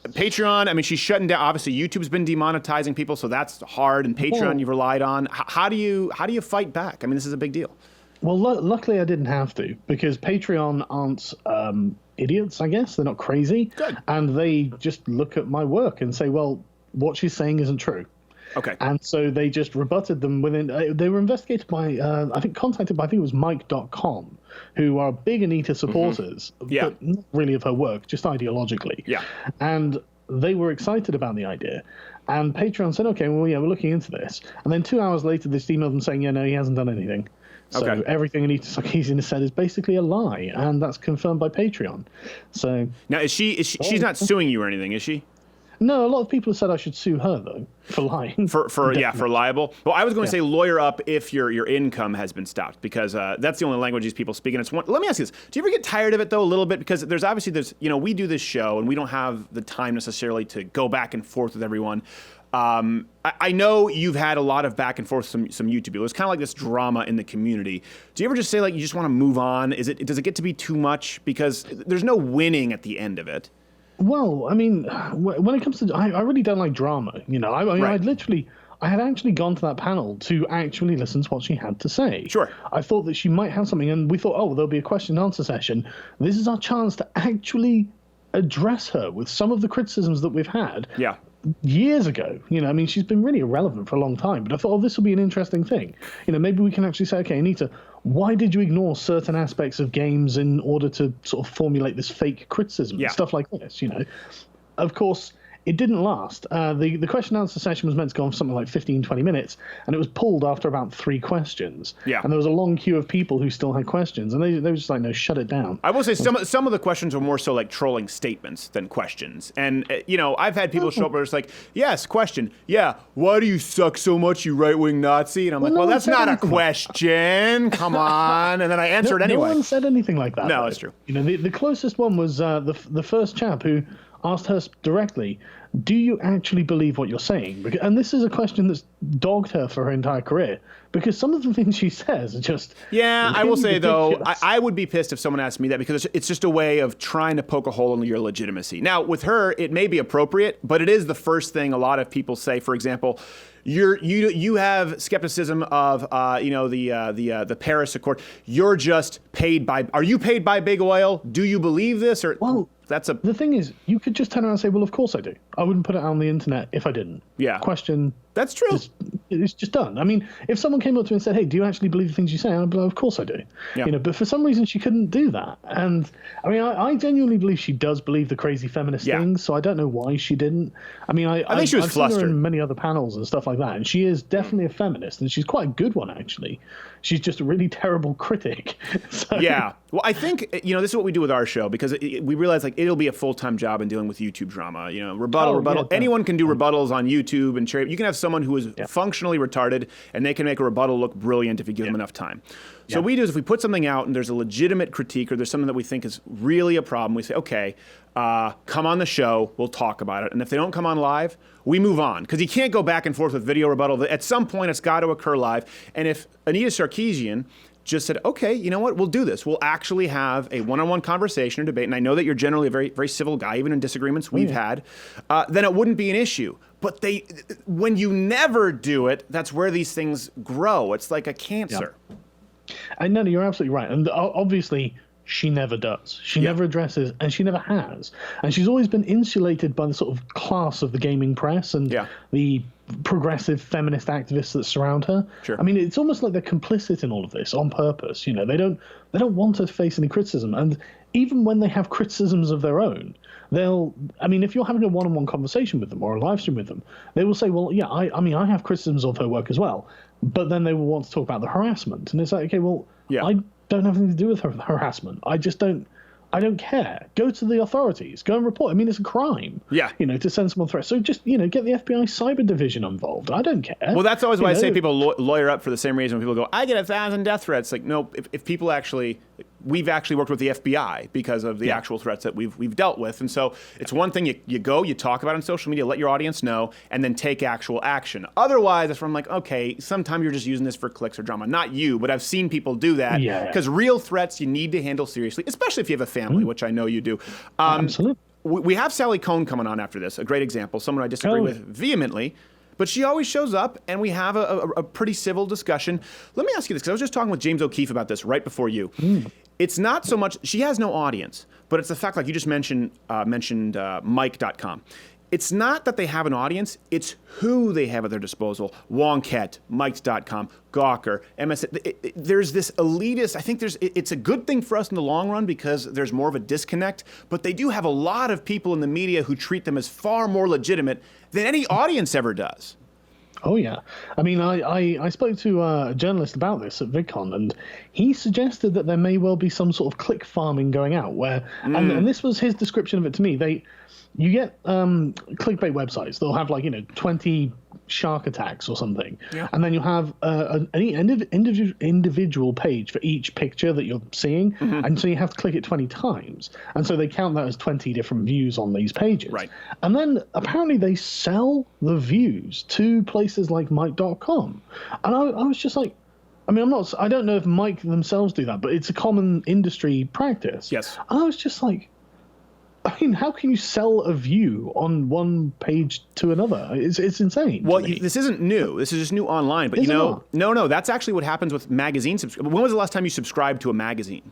Patreon, I mean, she's shutting down. Obviously, YouTube's been demonetizing people, so that's hard. And Patreon, you've relied on. How do you fight back? I mean, this is a big deal. Well, luckily I didn't have to, because Patreon aren't idiots, I guess. They're not crazy. Good. And they just look at my work and say, well, what she's saying isn't true. Okay. And so they just rebutted them within. They were investigated by, contacted by, I think it was Mike.com, who are big Anita supporters, but not really of her work, just ideologically. Yeah. And they were excited about the idea. And Patreon said, okay, well, yeah, we're looking into this. And then 2 hours later, they emailed them saying, yeah, no, he hasn't done anything. So Okay. everything Anita Sarkeesian has said is basically a lie, and that's confirmed by Patreon. So Now, she's not suing you or anything, is she? no, a lot of people have said I should sue her though for lying. For libel. Well, I was going to say lawyer up if your income has been stopped, because that's the only language these people speak. And it's one. Let me ask you this: do you ever get tired of it though a little bit? Because there's we do this show and we don't have the time necessarily to go back and forth with everyone. I know you've had a lot of back and forth with some YouTubers. It's kind of like this drama in the community. Do you ever just say like you just want to move on? Does it get to be too much? Because there's no winning at the end of it. Well, I mean, when it comes to, I really don't like drama. You know, I had actually gone to that panel to actually listen to what she had to say. Sure. I thought that she might have something, and we thought, oh, there'll be a question and answer session. This is our chance to actually address her with some of the criticisms that we've had. Yeah. Years ago, you know, I mean, she's been really irrelevant for a long time, but I thought, oh, this will be an interesting thing. You know, maybe we can actually say, okay, Anita, why did you ignore certain aspects of games in order to sort of formulate this fake criticism and stuff like this, you know? Of course, it didn't last. The question and answer session was meant to go on for something like 15, 20 minutes, and it was pulled after about 3 questions. Yeah. And there was a long queue of people who still had questions, and they were just like, no, shut it down. I will say some of the questions were more so like trolling statements than questions. And, you know, I've had people show up where it's like, yes, question. Yeah, why do you suck so much, you right-wing Nazi? And I'm like, well, that's not a question. Come on. And then I answered anyway. No one said anything like that. No, though. it's true. You know, the closest one was the first chap who asked her directly, do you actually believe what you're saying? And this is a question that's dogged her for her entire career, because some of the things she says are just... Yeah, I will say, ridiculous. though, I would be pissed if someone asked me that, because it's just a way of trying to poke a hole in your legitimacy. Now, with her, it may be appropriate, but it is the first thing a lot of people say. For example, you have skepticism of the Paris Accord. You're just paid by... Are you paid by big oil? Do you believe this? Or the thing is, you could just turn around and say, well, of course I do. I wouldn't put it on the internet if I didn't. Yeah. Question. That's true. It's just done. I mean, if someone came up to me and said, hey, do you actually believe the things you say? I'd be like, of course I do. Yeah. You know, but for some reason she couldn't do that. And I mean, I genuinely believe she does believe the crazy feminist things, so I don't know why she didn't. I mean, I think she was I've flustered. seen her in many other panels and stuff like that, and she is definitely a feminist, and she's quite a good one, actually. She's just a really terrible critic. So, yeah. Well, I think, you know, this is what we do with our show, because we realize like it'll be a full-time job in dealing with YouTube drama. You know, rebuttal. Yeah, Anyone can do rebuttals on YouTube and share. You can have someone who is functionally retarded, and they can make a rebuttal look brilliant if you give them enough time. So what we do is if we put something out and there's a legitimate critique or there's something that we think is really a problem, we say, okay, come on the show, we'll talk about it. And if they don't come on live, we move on. Because you can't go back and forth with video rebuttal. At some point, it's got to occur live. And if Anita Sarkeesian just said, okay, you know what, we'll do this. We'll actually have a one-on-one conversation or debate. And I know that you're generally a very, very civil guy, even in disagreements we've had. Then it wouldn't be an issue. But when you never do it, that's where these things grow. It's like a cancer. And no, you're absolutely right. And obviously, she never does. She never addresses, and she never has. And she's always been insulated by the sort of class of the gaming press and the progressive feminist activists that surround her. Sure. I mean, it's almost like they're complicit in all of this on purpose. You know, they don't want her to face any criticism. And even when they have criticisms of their own, if you're having a one-on-one conversation with them or a live stream with them, they will say, well, yeah, I have criticisms of her work as well. But then they will want to talk about the harassment. And it's like, okay, well, I don't have anything to do with her harassment. I don't care. Go to the authorities. Go and report. I mean, it's a crime. Yeah. You know, to send someone threats. So just, you know, get the FBI cyber division involved. I don't care. Well, that's always why I say people lawyer up for the same reason when people go, I get 1,000 death threats. Like, no, if people actually... We've actually worked with the FBI because of the actual threats that we've dealt with. And so it's one thing you go, you talk about it on social media, let your audience know, and then take actual action. Otherwise, it's from like, okay, sometimes you're just using this for clicks or drama. Not you, but I've seen people do that. Because real threats you need to handle seriously, especially if you have a family, which I know you do. Absolutely. We have Sally Cohn coming on after this, a great example, someone I disagree with vehemently. But she always shows up, and we have a pretty civil discussion. Let me ask you this, because I was just talking with James O'Keefe about this right before you. It's not so much, she has no audience, but it's the fact, like you just mentioned Mike.com. It's not that they have an audience, it's who they have at their disposal. Wonkette, Mike.com, Gawker, MSN. There's this elitist, I think it's a good thing for us in the long run because there's more of a disconnect, but they do have a lot of people in the media who treat them as far more legitimate than any audience ever does. Oh yeah, I mean, I spoke to a journalist about this at VidCon, and he suggested that there may well be some sort of click farming going out where, and this was his description of it to me. You get clickbait websites. They'll have 20 shark attacks or something, and then you have an individual page for each picture that you're seeing, and so you have to click it 20 times, and so they count that as 20 different views on these pages. Right. And then apparently they sell the views to places like Mike.com, and I was just like, I mean, I don't know if Mike themselves do that, but it's a common industry practice. Yes. And I was just like, I mean, how can you sell a view on one page to another? It's insane. Well, this isn't new. This is just new online. But no, that's actually what happens with magazine subscriptions. When was the last time you subscribed to a magazine?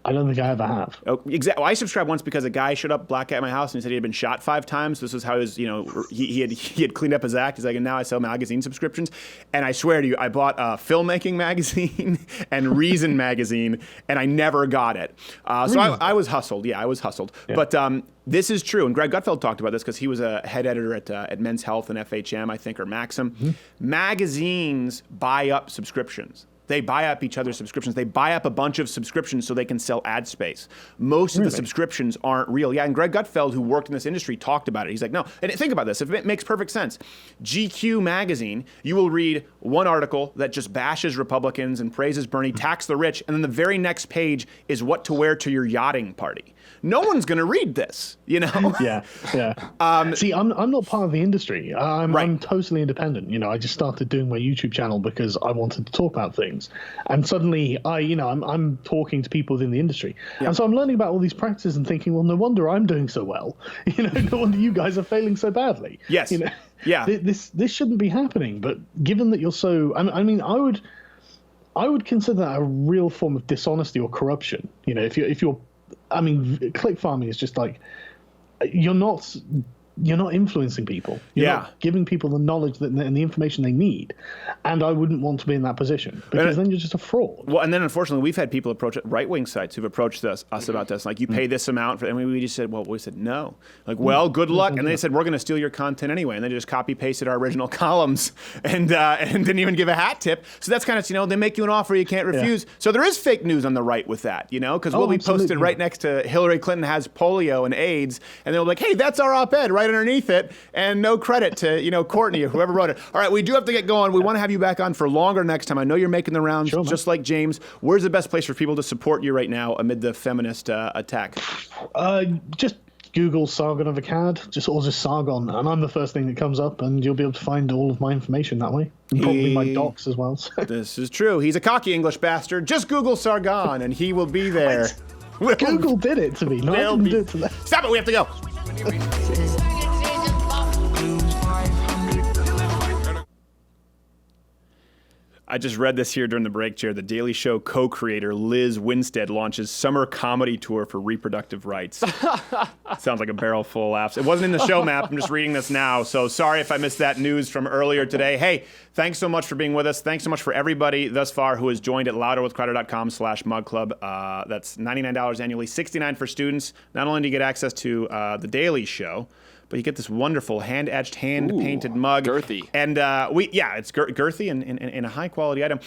I don't think I ever have. Oh, exactly. Well, I subscribed once because a guy showed up black at my house and he said he had been shot 5 times. This was how he had cleaned up his act. He's like, and now I sell magazine subscriptions. And I swear to you, I bought a filmmaking magazine and Reason magazine, and I never got it. So I was hustled. Yeah, I was hustled. Yeah. But this is true. And Greg Gutfeld talked about this because he was a head editor at Men's Health and FHM, I think, or Maxim. Mm-hmm. Magazines buy up subscriptions. They buy up each other's subscriptions. They buy up a bunch of subscriptions so they can sell ad space. Most of the subscriptions aren't real. Yeah, and Greg Gutfeld, who worked in this industry, talked about it. He's like, no. And think about this. If it makes perfect sense. GQ magazine, you will read one article that just bashes Republicans and praises Bernie, tax the rich, and then the very next page is what to wear to your yachting party. No one's going to read this, Yeah. See, I'm not part of the industry. I'm totally independent. I just started doing my YouTube channel because I wanted to talk about things. And suddenly I'm talking to people within the industry. Yeah. And so I'm learning about all these practices and thinking, well, no wonder I'm doing so well. No wonder you guys are failing so badly. Yes. Yeah. This shouldn't be happening. But given that you're so, I mean, I would consider that a real form of dishonesty or corruption. If you're, I mean, click farming is just like, you're not influencing people. You're not giving people the knowledge and the information they need. And I wouldn't want to be in that position because then you're just a fraud. Well, and then unfortunately, we've had people approach right-wing sites who've approached us about this. Like, you pay this amount, and we just said, we said no. Like, well, good luck. And they said, we're going to steal your content anyway. And they just copy-pasted our original columns and didn't even give a hat tip. So that's kind of, they make you an offer you can't refuse. Yeah. So there is fake news on the right with that, because we'll be posted right next to Hillary Clinton has polio and AIDS, and they'll be like, hey, that's our op-ed right underneath it, and no credit to Courtney or whoever wrote it. All right, we do have to get going. We want to have you back on for longer next time. I know you're making the rounds, just like James. Where's the best place for people to support you right now amid the feminist attack? Just Google Sargon of Akkad, just Sargon, and I'm the first thing that comes up, and you'll be able to find all of my information that way. And probably my docs as well. This is true. He's a cocky English bastard. Just Google Sargon, and he will be there. Google did it to me. No, I didn't do it to them. Stop it. We have to go. I just read this here during the break, Jared. The Daily Show co-creator Liz Winstead launches summer comedy tour for reproductive rights. Sounds like a barrel full of laughs. It wasn't in the show map. I'm just reading this now. So sorry if I missed that news from earlier today. Hey, thanks so much for being with us. Thanks so much for everybody thus far who has joined at louderwithcrowder.com/mugclub. That's $99 annually, $69 for students. Not only do you get access to the Daily Show, but you get this wonderful hand-etched, hand-painted mug. Girthy. And it's girthy and a high-quality item.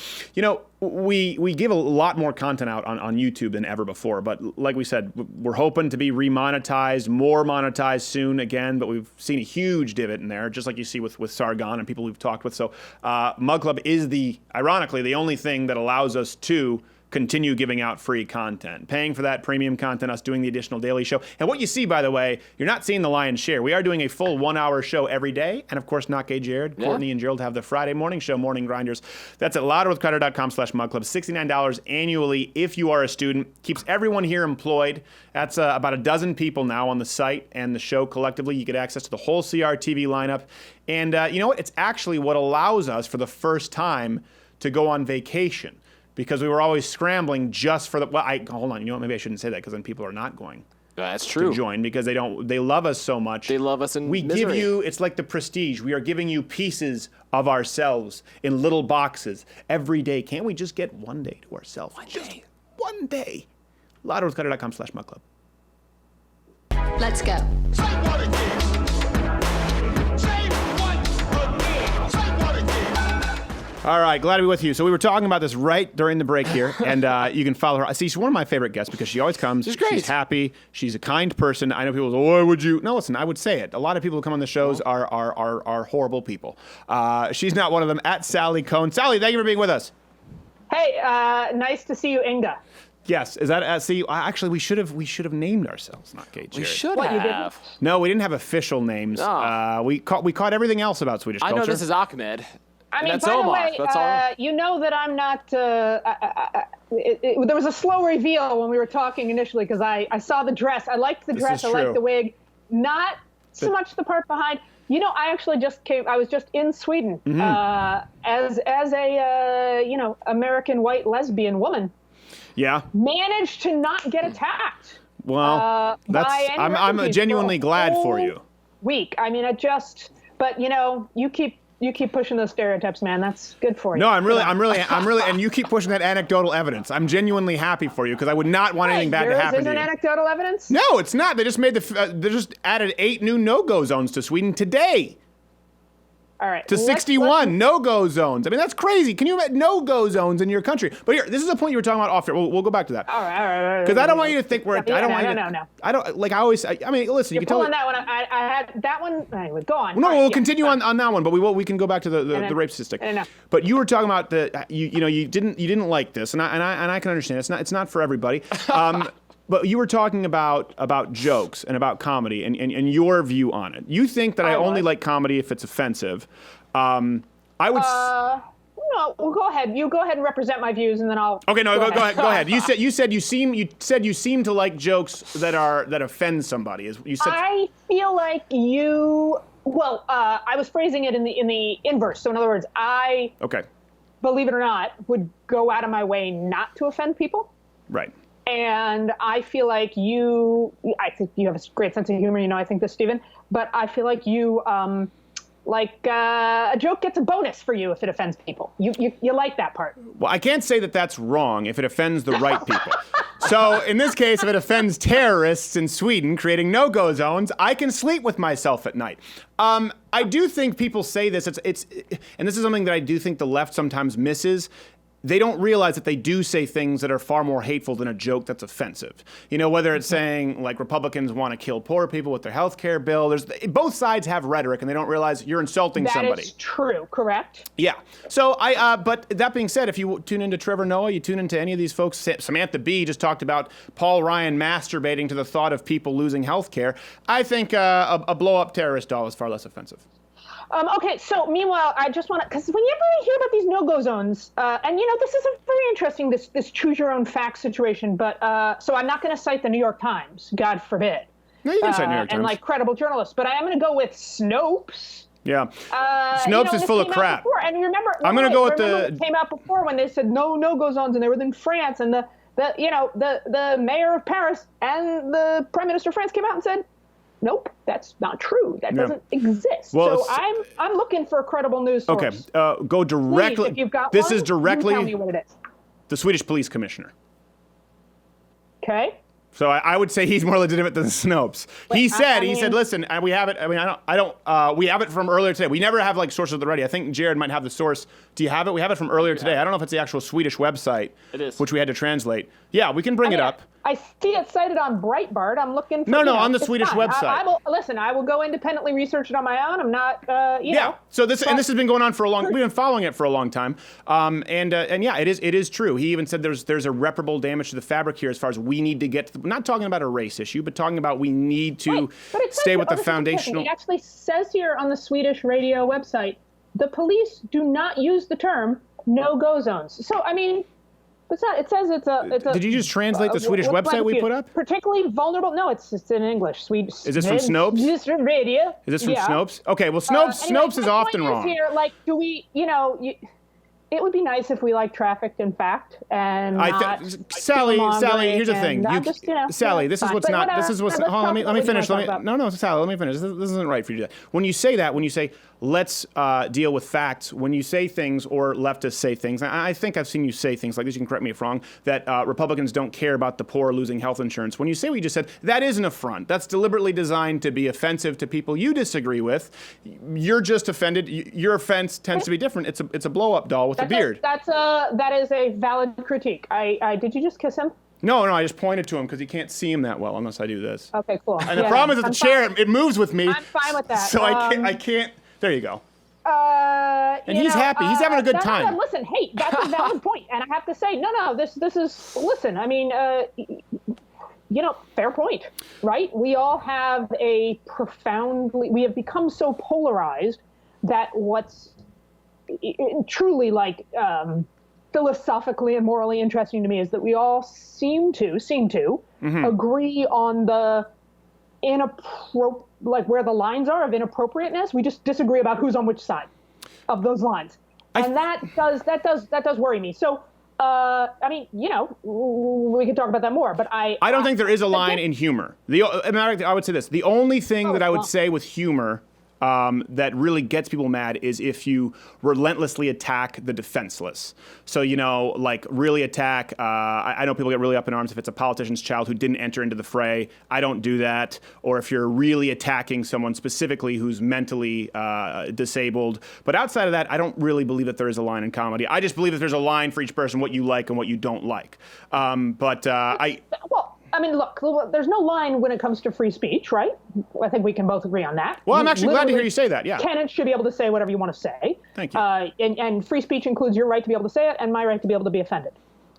We give a lot more content out on YouTube than ever before. But like we said, we're hoping to be remonetized, more monetized soon again. But we've seen a huge divot in there, just like you see with Sargon and people we've talked with. So Mug Club is ironically, the only thing that allows us to continue giving out free content, paying for that premium content, us doing the additional daily show. And what you see, by the way, you're not seeing the lion's share. We are doing a full 1 hour show every day. And of course, Not Gay Jared, Courtney, and Gerald have the Friday morning show, Morning Grinders. That's at louderwithcrowder.com/mugclub. $69 annually if you are a student. Keeps everyone here employed. That's about a dozen people now on the site and the show collectively. You get access to the whole CRTV lineup. And you know what? It's actually what allows us for the first time to go on vacation. Because we were always scrambling just for hold on, maybe I shouldn't say that because then people are not going. That's true. To join because they love us so much. They love us in misery. We give you, it's like the Prestige. We are giving you pieces of ourselves in little boxes every day. Can't we just get one day to ourselves? One day. louderwithcrowder.com/mugclub. Let's go. All right, glad to be with you. So we were talking about this right during the break here, and you can follow her. See, she's one of my favorite guests because she always comes. She's happy. She's a kind person. I know people say, why would you? No, listen, I would say it. A lot of people who come on the shows are horrible people. She's not one of them. At Sally Cohn. Sally, thank you for being with us. Hey, nice to see you, Inga. Yes, is that see? Actually, we should have named ourselves, not Kate. We should What, you have. No, we didn't have official names. No. We caught everything else about Swedish culture. I know this is Ahmed. I mean, that's by Omar. the way, That's all. you know that I'm not. There was a slow reveal when we were talking initially because I saw the dress. I liked the dress. I liked the wig. Not so much the part behind. You know, I actually just came. I was just in Sweden as a American white lesbian woman. Yeah. Managed to not get attacked. Well, I'm genuinely glad for you. Week. I mean, but you keep pushing those stereotypes, man. That's good for you. No, I'm really, and you keep pushing that anecdotal evidence. I'm genuinely happy for you because I would not want anything bad to happen to you. Isn't anecdotal evidence? No, it's not. They just made they just added 8 new no-go zones to Sweden today. All right. To 61 no-go zones. I mean, that's crazy. Can you imagine no-go zones in your country? But here, this is a point you were talking about off here. We'll go back to that. All right. Because I don't want you to think we're. No. I don't like. I always. I mean, listen. You're you can pulling tell. that one. I had that one. Anyway, go on. No, Fine, we'll continue on that one, but we can go back to the rape statistic. No. But you were talking about you didn't like this, and I can understand. It's not for everybody. But you were talking about jokes and about comedy and your view on it. You think that I only like comedy if it's offensive. I would. No, well, go ahead. You go ahead and represent my views, and then I'll. Okay, no, go ahead. You said you seem to like jokes that offend somebody. You said. I feel like you. Well, I was phrasing it in the inverse. So in other words, believe it or not, would go out of my way not to offend people. Right. And I feel like I think you have a great sense of humor. I think this, Stephen. But I feel like you. A joke gets a bonus for you if it offends people. You like that part. Well, I can't say that that's wrong if it offends the right people. So in this case, if it offends terrorists in Sweden creating no-go zones, I can sleep with myself at night. I do think people say this. And this is something that I do think the left sometimes misses. They don't realize that they do say things that are far more hateful than a joke that's offensive. Whether it's saying like Republicans want to kill poor people with their health care bill. Both sides have rhetoric, and they don't realize you're insulting somebody. That is true, correct? Yeah. So but that being said, if you tune into Trevor Noah, you tune into any of these folks. Samantha Bee just talked about Paul Ryan masturbating to the thought of people losing health care. I think a blow-up terrorist doll is far less offensive. Okay, so meanwhile, I just want to, because whenever I hear about these no-go zones, and this is a very interesting, this choose-your-own-facts situation, but, so I'm not going to cite the New York Times, God forbid. No, you can cite New York Times. And, credible journalists, but I am going to go with Snopes. Yeah. Snopes is full of crap. And remember, I'm going to go with it came out before when they said no-go zones, and they were in France, and the mayor of Paris and the prime minister of France came out and said, nope, that's not true. That doesn't exist. Well, so I'm looking for a credible news source. Okay, go directly. Please, if you've got this one, is directly. You tell me what it is. The Swedish police commissioner. Okay. So I would say he's more legitimate than Snopes. He said, listen, we have it. I mean, I don't. We have it from earlier today. We never have sources already. I think Jared might have the source. Do you have it? We have it from earlier today. I don't know if it's the actual Swedish website. It is. Which we had to translate. Yeah, we can bring it up. I see it cited on Breitbart. I'm looking for on the Swedish website. I will go independently research it on my own. I'm not, Yeah. So this has been going on for a long. We've been following it for a long time. And yeah, it is true. He even said there's irreparable damage to the fabric here as far as we need to get to the, not talking about a race issue, but talking about we need to stay with the foundational. It actually says here on the Swedish radio website, the police do not use the term no-go zones. So I mean. It says it's a. Did you just translate the Swedish website we put up? Particularly vulnerable. No, it's in English. Is this from Snopes? This from radio. Is this from Snopes? Okay, well, Snopes is often wrong. Here, do we, it would be nice if we trafficked in fact and Sally, here's the thing. Sally, this is what's fine. not. This is what's. Hold on, let me finish. Sally, let me finish. This isn't right for you to do that. When you say that, when you say let's deal with facts, when you say things or leftists say things, I think I've seen you say things like this. You can correct me if wrong. That Republicans don't care about the poor losing health insurance. When you say what you just said, that is an affront. That's deliberately designed to be offensive to people you disagree with. You're just offended. Your offense tends to be different. It's a blow-up doll with a beard. That is a valid critique. Did you just kiss him? No, I just pointed to him because he can't see him that well unless I do this. Okay, cool. And the problem is that the chair, it moves with me. I'm fine with that. So I can't. There you go. And he's happy. He's having a good time. No, listen, hey, that's a valid point. And I have to say, this is, listen, I mean, fair point, right? We all have we have become so polarized that what's truly philosophically and morally interesting to me is that we all seem to agree on the where the lines are of inappropriateness. We just disagree about who's on which side of those lines, and that does worry me. So, I mean, we could talk about that more, but I don't think there is a line in humor. I would say this: the only thing that I would say with humor that really gets people mad is if you relentlessly attack the defenseless. So, really attack, I know people get really up in arms if it's a politician's child who didn't enter into the fray. I don't do that. Or if you're really attacking someone specifically who's mentally disabled. But outside of that, I don't really believe that there is a line in comedy. I just believe that there's a line for each person, what you like and what you don't like. I mean, look, there's no line when it comes to free speech, right? I think we can both agree on that. Well, I'm actually glad to hear you say that, yeah. Tenants should be able to say whatever you want to say. Thank you. And free speech includes your right to be able to say it and my right to be able to be offended.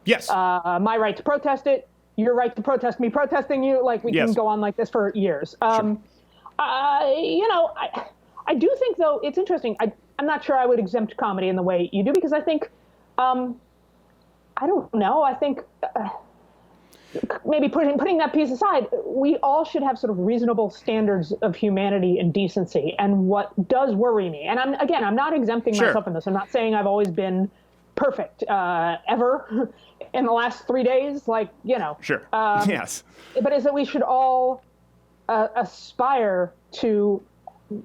Yes. My right to protest it, your right to protest me protesting you. We can go on like this for years. Sure. I do think, though, it's interesting. I'm not sure I would exempt comedy in the way you do because I think, I don't know, I think... maybe putting that piece aside, we all should have sort of reasonable standards of humanity and decency. And what does worry me, and I'm not exempting myself from this. I'm not saying I've always been perfect ever in the last 3 days. Sure. Yes. But is that we should all aspire to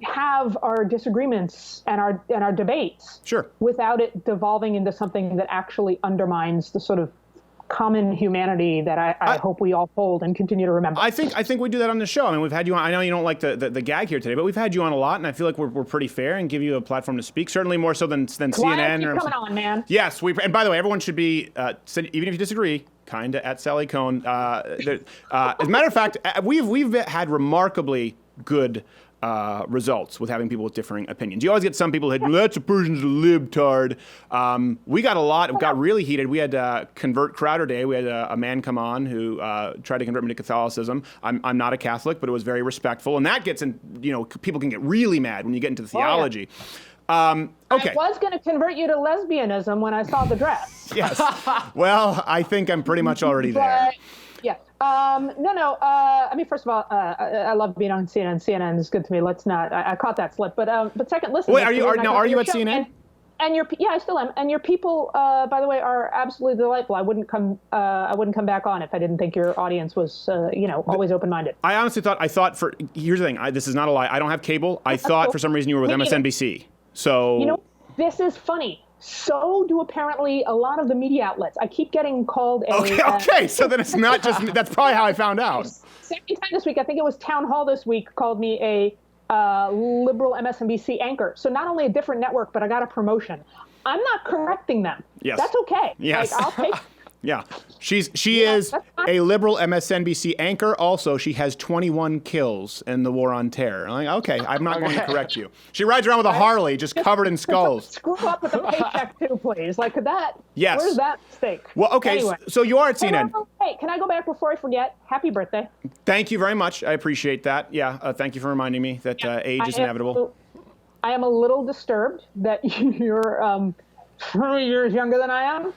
have our disagreements and our debates, without it devolving into something that actually undermines the sort of common humanity that I hope we all hold and continue to remember. I think we do that on the show. I mean, we've had you on. I know you don't like the gag here today, but we've had you on a lot, and I feel like we're pretty fair and give you a platform to speak. Certainly more so than CNN. Keep coming on, man. Yes, and by the way, everyone should be, even if you disagree, kinda at Sally Kohn. As a matter of fact, we've had remarkably good results with having people with differing opinions. You always get some people who say, that's a person's a libtard. We got a lot. It got really heated. We had Convert Crowder Day. We had a man come on who tried to convert me to Catholicism. I'm not a Catholic, but it was very respectful. And that gets in, people can get really mad when you get into the theology. Okay. I was going to convert you to lesbianism when I saw the dress. Yes. Well, I think I'm pretty much already there. Yeah. I mean, first of all, I love being on CNN. CNN is good to me. Let's not. I caught that slip. But second, listen. Wait, are you at CNN? Yeah, I still am. And your people, by the way, are absolutely delightful. I wouldn't come back on if I didn't think your audience was, always open-minded. I honestly thought. Here's the thing. This is not a lie. I don't have cable. I thought for some reason you were with MSNBC. So. This is funny. So do apparently a lot of the media outlets. I keep getting called a... Okay, so then it's not just... That's probably how I found out. Second time this week, I think it was Town Hall this week, called me a liberal MSNBC anchor. So not only a different network, but I got a promotion. I'm not correcting them. Yes. That's okay. Yes. I'll take... Yeah. She is a liberal MSNBC anchor. Also, she has 21 kills in the war on terror. I'm like, okay, I'm not going to correct you. She rides around with a Harley just covered in skulls. Screw up with the paycheck too, please. Could that? Yes. Where's that mistake? Well, okay, anyway. so you are at CNN. Hey, can I go back before I forget? Happy birthday. Thank you very much. I appreciate that. Yeah, thank you for reminding me that age is inevitable. I am a little disturbed that you're 20 years younger than I am.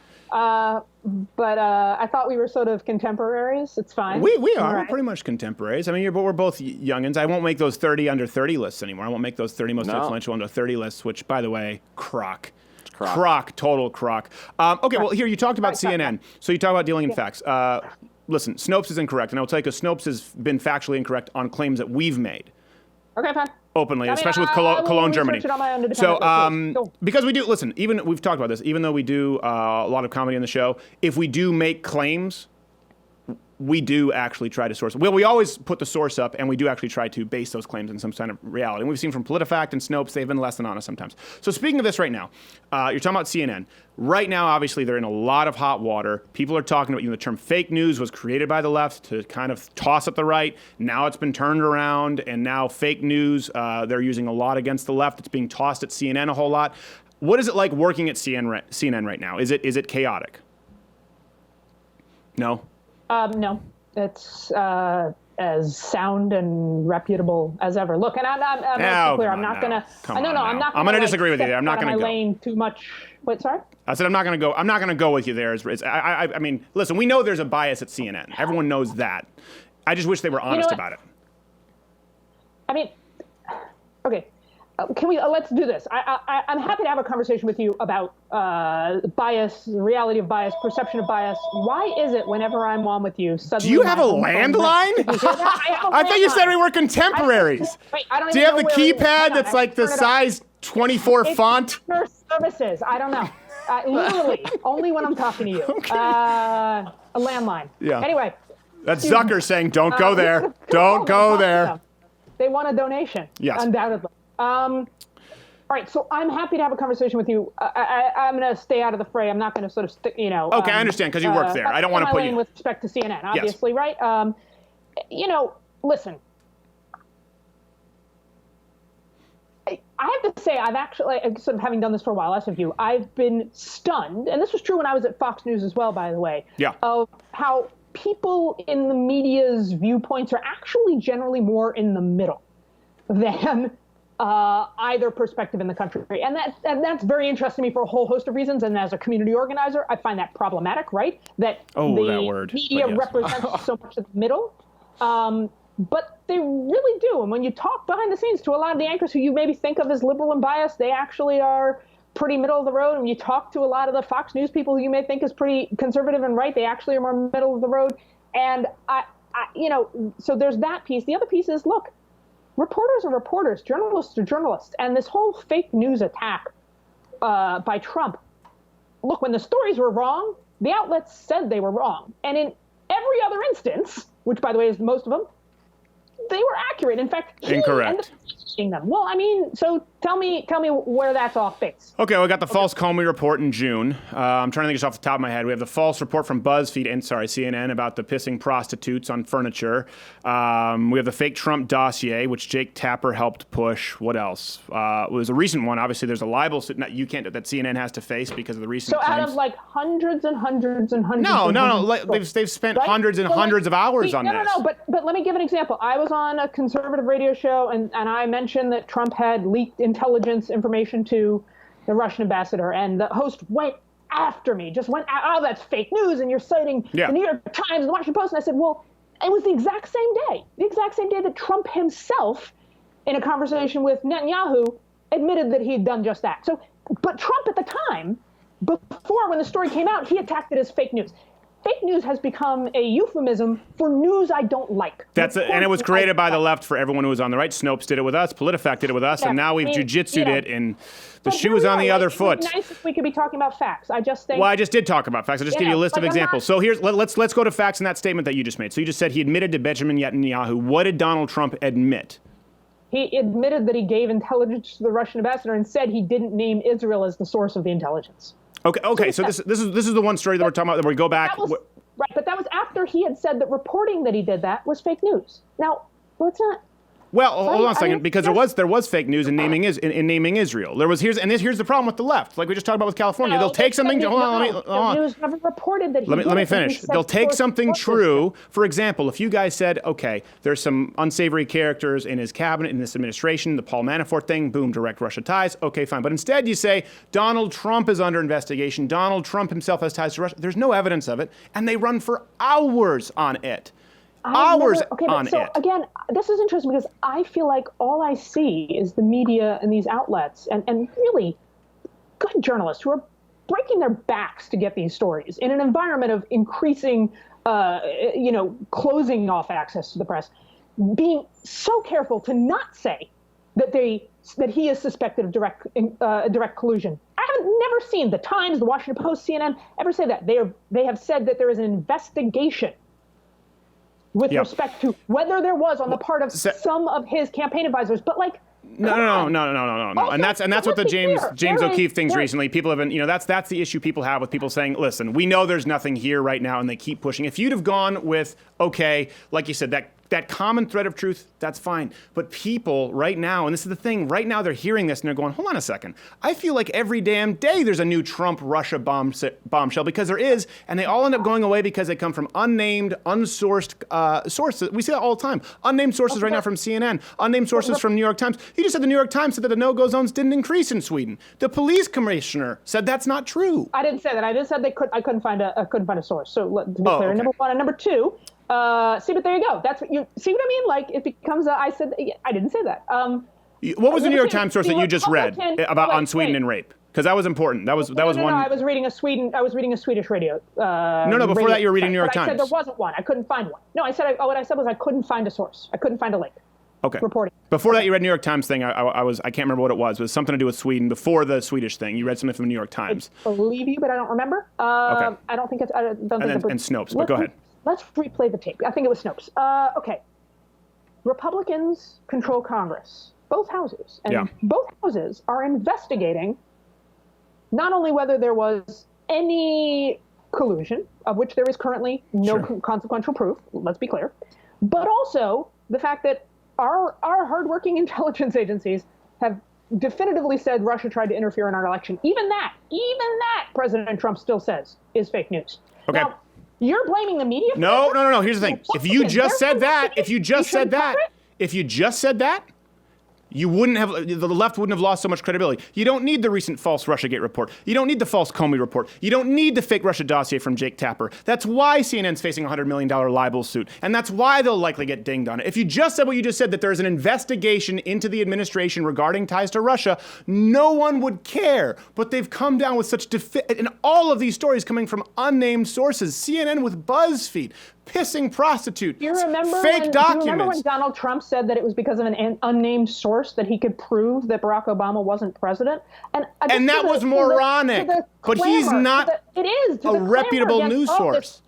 But I thought we were sort of contemporaries. It's fine. We are. Right. We're pretty much contemporaries. I mean, but we're both youngins. I won't make those 30 under 30 lists anymore. I won't make those 30 most influential under 30 lists, which, by the way, crock. Total crock. Okay, well, here, you talked about CNN. So you talk about dealing in facts. Listen, Snopes is incorrect, and I will tell you, because Snopes has been factually incorrect on claims that we've made. Okay, fine. Openly, especially with Cologne, Germany. So, because we do, listen, even, we've talked about this, even though we do a lot of comedy on the show, if we do make claims, we do actually try to source. Well, we always put the source up, and we do actually try to base those claims in some kind of reality. And we've seen from PolitiFact and Snopes, they've been less than honest sometimes. So speaking of this right now, you're talking about CNN. Right now, obviously, they're in a lot of hot water. People are talking about, the term fake news was created by the left to kind of toss at the right. Now it's been turned around, and now fake news, they're using a lot against the left. It's being tossed at CNN a whole lot. What is it like working at CNN right now? Is it chaotic? No? No, it's as sound and reputable as ever. Look, and I'm clear. I'm not gonna. I'm not. I'm gonna disagree with you there. I'm not gonna go. Lane too much. Wait, sorry. I said I'm not gonna go. I'm not gonna go with you there. I mean, listen. We know there's a bias at CNN. Everyone knows that. I just wish they were honest about it. I mean, okay. Can we let's do this? I'm happy to have a conversation with you about bias, the reality of bias, perception of bias. Why is it whenever I'm on with you, suddenly do you have a landline? I thought you said we were contemporaries. Do you have the keypad that's like the size 24 font? Services. I don't know. Literally, only when I'm talking to you. Okay. A landline. Yeah. Anyway. That's Zucker saying, "Don't go there. Don't go there." They want a donation. Yes. Undoubtedly. All right, so I'm happy to have a conversation with you. I'm going to stay out of the fray. I'm not going to sort of stick, Okay, I understand, because you work there. I don't want to put you with respect to CNN, obviously, yes. Right? Listen. I have to say, I've actually, sort of having done this for a while, as have you, I've been stunned, and this was true when I was at Fox News as well, by the way, of how people in the media's viewpoints are actually generally more in the middle than either perspective in the country. And that's very interesting to me for a whole host of reasons. And as a community organizer, I find that problematic, right? That media represents so much of the middle. But they really do. And when you talk behind the scenes to a lot of the anchors who you maybe think of as liberal and biased, they actually are pretty middle of the road. And you talk to a lot of the Fox News people who you may think is pretty conservative and right, they actually are more middle of the road. And so there's that piece. The other piece is, look, reporters are reporters, journalists are journalists, and this whole fake news attack by Trump, look, when the stories were wrong, the outlets said they were wrong. And in every other instance, which, by the way, is most of them, they were accurate. In fact, he ended up teaching them. Well, I mean, so tell me where that's off base. Okay, we got the false Comey report in June. I'm trying to think just off the top of my head. We have the false report from BuzzFeed and CNN about the pissing prostitutes on furniture. We have the fake Trump dossier, which Jake Tapper helped push. What else? It was a recent one. Obviously, there's a libel that CNN has to face because of the recent claims. Out of like hundreds and hundreds and hundreds. No. They've spent hundreds and hundreds of hours on this. No. But let me give an example. I was on a conservative radio show, and I mentioned that Trump had leaked intelligence information to the Russian ambassador, and the host went after me, that's fake news, and you're citing the New York Times and the Washington Post. And I said, well, it was the exact same day that Trump himself, in a conversation with Netanyahu, admitted that he'd done just that. So, but Trump at the time, before when the story came out, he attacked it as fake news. Fake news has become a euphemism for news I don't like. And it was created by the left for everyone who was on the right. Snopes did it with us, PolitiFact did it with us, and now we've jujitsu'd it, and the shoe is on the other foot. It would be nice if we could be talking about facts. I just think. Well, I just did talk about facts. I just gave you a list of examples. So let's go to facts in that statement that you just made. So you just said he admitted to Benjamin Netanyahu. What did Donald Trump admit? He admitted that he gave intelligence to the Russian ambassador and said he didn't name Israel as the source of the intelligence. Okay. So this is the one story that we're talking about. That we go back. Right, but that was after he had said that reporting that he did that was fake news. Now, it's not. Well, hold on a second, because there was fake news in naming Israel. Here's the problem with the left, like we just talked about with California. They'll take something. The news never reported that. Let me finish. They'll take something true. For example, if you guys said, okay, there's some unsavory characters in his cabinet, in this administration, the Paul Manafort thing, boom, direct Russia ties. Okay, fine. But instead, you say Donald Trump is under investigation. Donald Trump himself has ties to Russia. There's no evidence of it, and they run for hours on it. Again, this is interesting because I feel like all I see is the media and these outlets, and really good journalists who are breaking their backs to get these stories in an environment of increasing, closing off access to the press, being so careful to not say that he is suspected of direct collusion. I have never seen the Times, the Washington Post, CNN ever say that. They have said that there is an investigation with respect to whether there was on the part of some of his campaign advisors, but like. No. And that's what the James O'Keefe things recently. People have been, that's the issue people have with people saying, listen, we know there's nothing here right now, and they keep pushing. If you'd have gone with, okay, like you said, that common thread of truth, that's fine. But people right now, and this is the thing, right now they're hearing this and they're going, hold on a second. I feel like every damn day there's a new Trump-Russia bombshell, because there is, and they all end up going away because they come from unnamed, unsourced sources. We see that all the time. Unnamed sources right now from CNN, unnamed sources from New York Times. You just said the New York Times said that the no-go zones didn't increase in Sweden. The police commissioner said that's not true. I didn't say that. I just said I couldn't find a source. So to be clear, okay. Number one and number two. But there you go. That's what you see what I mean? Like it becomes I didn't say that. What was the New York Times source that you just read about on Sweden and rape? Because that was important. That was one. No, I was reading a Swedish radio. Before that you were reading New York Times. I said there wasn't one. I couldn't find one. No, what I said was I couldn't find a source. I couldn't find a link. Okay. Reporting. Before that, you read New York Times thing. I can't remember what it was. It was something to do with Sweden. Before the Swedish thing, you read something from the New York Times. I believe you, but I don't remember. Okay. I don't think it's. I don't think and Snopes. But go ahead. Let's replay the tape. I think it was Snopes. Okay. Republicans control Congress, both houses, and both houses are investigating not only whether there was any collusion, of which there is currently no consequential proof. Let's be clear, but also the fact that our hardworking intelligence agencies have definitively said Russia tried to interfere in our election. Even that, President Trump still says is fake news. Okay. Now, you're blaming the media? No. Here's the thing. If you just said that, you wouldn't have, the left wouldn't have lost so much credibility. You don't need the recent false Russiagate report. You don't need the false Comey report. You don't need the fake Russia dossier from Jake Tapper. That's why CNN's facing a $100 million libel suit. And that's why they'll likely get dinged on it. If you just said what you just said, that there is an investigation into the administration regarding ties to Russia, no one would care. But they've come down with such and all of these stories coming from unnamed sources. CNN with BuzzFeed. Pissing prostitute. Do you remember fake documents. Do you remember when Donald Trump said that it was because of an unnamed source that he could prove that Barack Obama wasn't president? And that was moronic. But he's not a reputable news source.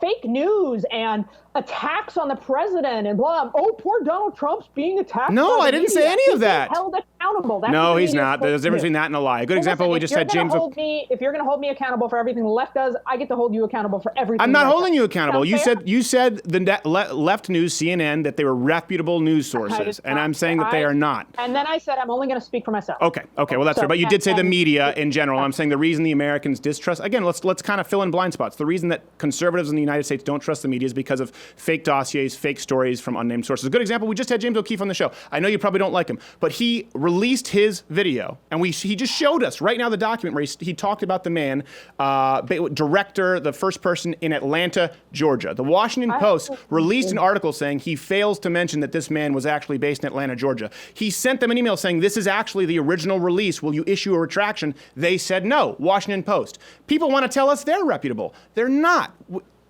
Fake news and attacks on the president and blah. Oh, poor Donald Trump's being attacked. No, I didn't say any of that. He's held accountable. That's no, he's not. There's a difference between that and a lie. A good example we just had James. If you're going to hold me accountable for everything the left does, I get to hold you accountable for everything. I'm not holding you accountable. You said the left news, CNN, that they were reputable news sources, and I'm saying that they are not. And then I said I'm only going to speak for myself. Okay, well that's fair. But you did say the media in general. I'm saying the reason the Americans distrust. Again, let's kind of fill in blind spots. The reason that conservatives in the United States don't trust the media is because of fake dossiers, fake stories from unnamed sources. A good example, we just had James O'Keefe on the show. I know you probably don't like him, but he released his video, and he just showed us right now the document where he talked about the man, director, the first person in Atlanta, Georgia. The Washington Post released an article saying he fails to mention that this man was actually based in Atlanta, Georgia. He sent them an email saying, this is actually the original release. Will you issue a retraction? They said no. Washington Post. People want to tell us they're reputable. They're not.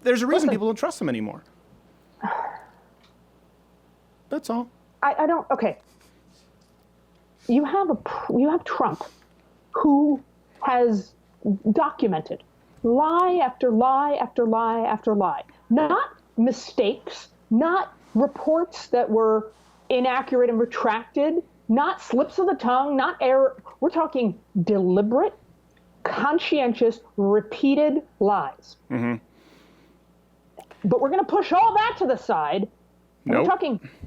There's a reason people don't trust them anymore. That's all. I don't. Okay. You have Trump, who has documented lie after lie after lie after lie. Not mistakes, not reports that were inaccurate and retracted, not slips of the tongue, not error. We're talking deliberate, conscientious, repeated lies. Mm-hmm. But we're going to push all that to the side. Nope.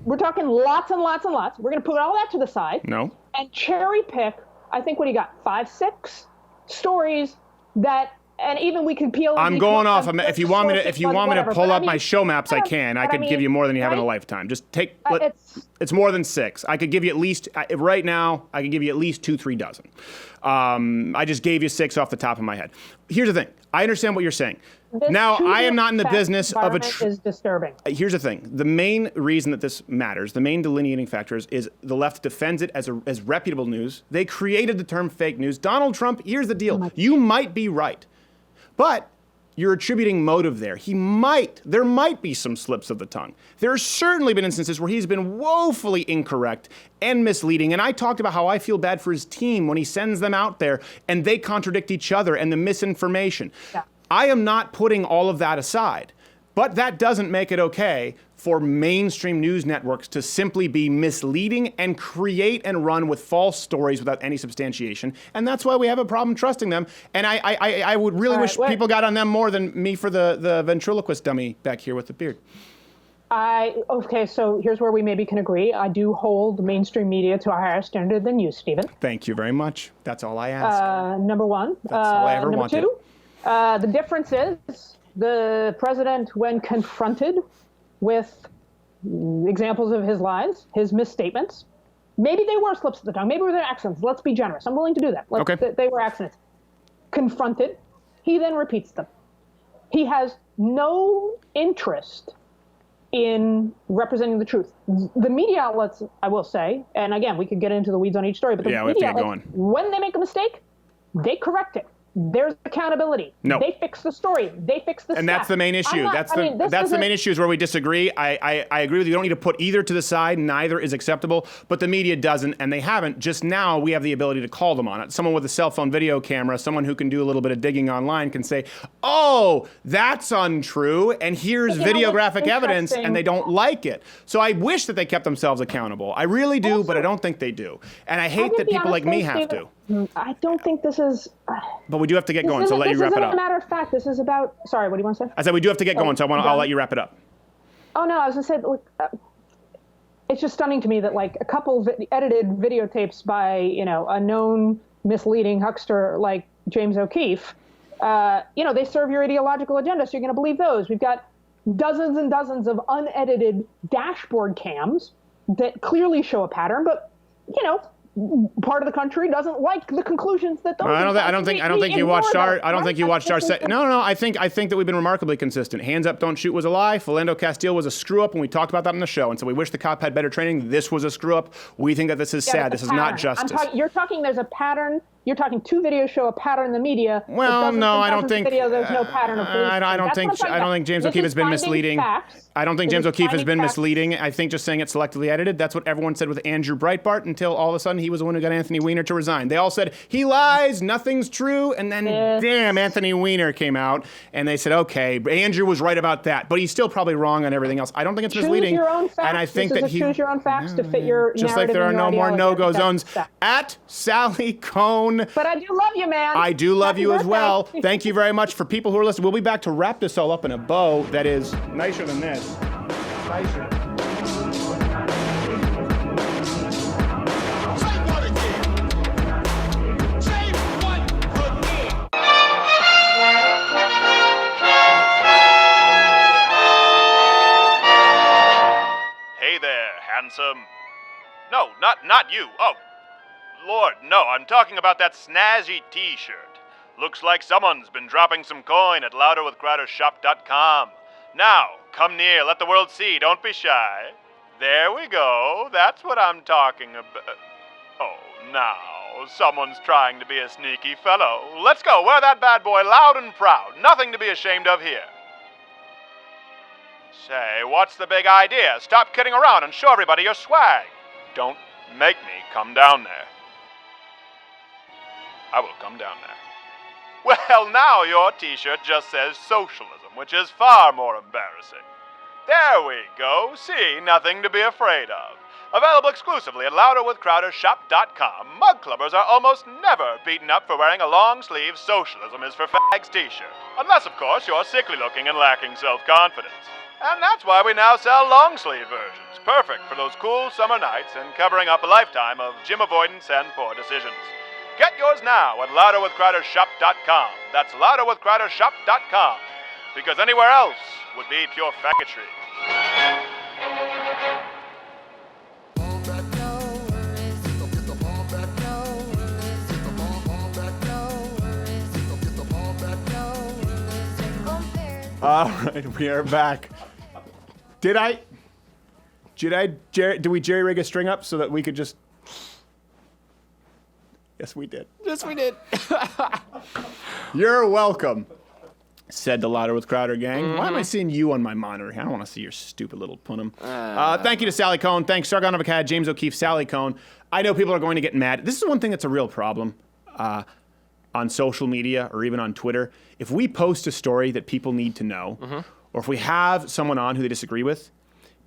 We're talking lots and lots and lots. We're going to put all that to the side. No. And cherry pick, I think, what do you got? 5, 6 stories that, and even we could peel. I'm going off. If you want me to pull up my show maps, I can. I could give you more than you have in a lifetime. Just take. It's more than 6. I could give you at least right now. I could give you at least 2-3 dozen. I just gave you 6 off the top of my head. Here's the thing. I understand what you're saying. This Now, I am not in the choosing business of a... environment is disturbing. Here's the thing. The main reason that this matters, the main delineating factor is the left defends it as reputable news. They created the term fake news. Donald Trump, here's the deal. You might be right, but you're attributing motive there. There might be some slips of the tongue. There have certainly been instances where he's been woefully incorrect and misleading. And I talked about how I feel bad for his team when he sends them out there and they contradict each other and the misinformation. Yeah. I am not putting all of that aside, but that doesn't make it okay for mainstream news networks to simply be misleading and create and run with false stories without any substantiation. And that's why we have a problem trusting them. And I would really wish people got on them more than me for the ventriloquist dummy back here with the beard. Okay, so here's where we maybe can agree. I do hold mainstream media to a higher standard than you, Stephen. Thank you very much. That's all I ask. Number one. That's all I ever number wanted. 2, the difference is the president, when confronted with examples of his lies, his misstatements, maybe they were slips of the tongue, maybe they were accidents. Let's be generous. I'm willing to do that. They were accidents. Confronted, he then repeats them. He has no interest in representing the truth. The media outlets, I will say, and again, we could get into the weeds on each story, but the media outlets, when they make a mistake, they correct it. There's accountability. No. They fix the story. They fix the And stuff. that's the main issue. That's the main issue is where we disagree. I agree with you. You don't need to put either to the side. Neither is acceptable. But the media doesn't, and they haven't. Just now, we have the ability to call them on it. Someone with a cell phone video camera, someone who can do a little bit of digging online can say, oh, that's untrue, and here's videographic evidence, and they don't like it. So I wish that they kept themselves accountable. I really do, but I don't think they do. And I hate that people like me have to. I don't think this is... But we do have to get going, so I'll let you wrap it up. This isn't a matter of fact. This is about... Sorry, what do you want to say? I said we do have to get going, so I'll let you wrap it up. Oh, no, I was going to say, look, it's just stunning to me that, like, a couple edited videotapes by, a known misleading huckster like James O'Keefe, they serve your ideological agenda, so you're going to believe those. We've got dozens and dozens of unedited dashboard cams that clearly show a pattern, but, part of the country doesn't like the conclusions that those. I don't think you watched our. No. I think that we've been remarkably consistent. Hands Up, Don't Shoot was a lie. Philando Castile was a screw up, and we talked about that on the show. And so we wish the cop had better training. This was a screw up. We think that this is sad. This is not justice. You're talking. There's a pattern. You're talking 2 videos show a pattern in the media. Well, no, I don't think. There's no pattern of police. I don't think James O'Keefe has been misleading. I don't think James O'Keefe has been misleading. I think just saying it's selectively edited. That's what everyone said with Andrew Breitbart until all of a sudden he was the one who got Anthony Weiner to resign. They all said he lies, nothing's true, and then damn, Anthony Weiner came out and they said, okay, Andrew was right about that, but he's still probably wrong on everything else. I don't think it's misleading. Choose your own facts. And I think that choose your own facts to fit your just like there are no more no-go zones. At Sally Kohn. But I do love you, man. I do love you as well. Thank you very much for people who are listening. We'll be back to wrap this all up in a bow that is nicer than this. Nicer. Hey there, handsome. No, not you. Oh, Lord, no, I'm talking about that snazzy t-shirt. Looks like someone's been dropping some coin at louderwithcrowdershop.com. Now, come near, let the world see, don't be shy. There we go, that's what I'm talking about. Oh, now, someone's trying to be a sneaky fellow. Let's go, wear that bad boy loud and proud. Nothing to be ashamed of here. Say, what's the big idea? Stop kidding around and show everybody your swag. Don't make me come down there. I will come down there. Well, now your t-shirt just says socialism, which is far more embarrassing. There we go. See, nothing to be afraid of. Available exclusively at louderwithcrowdershop.com, mug clubbers are almost never beaten up for wearing a long-sleeve socialism is for fags t-shirt. Unless, of course, you're sickly looking and lacking self-confidence. And that's why we now sell long-sleeve versions, perfect for those cool summer nights and covering up a lifetime of gym avoidance and poor decisions. Get yours now at louderwithcrowdershop.com. That's louderwithcrowdershop.com. Because anywhere else would be pure faggotry. All right, we are back. Did we jerry rig a string up so that we could just? Yes, we did. Yes, we did. You're welcome, said the Louder with Crowder gang. Why am I seeing you on my monitor? I don't want to see your stupid little punum. Thank you to Sally Cohn. Thanks, Sargon of Akkad, James O'Keefe, Sally Cohn. I know people are going to get mad. This is one thing that's a real problem on social media or even on Twitter. If we post a story that people need to know, or if we have someone on who they disagree with,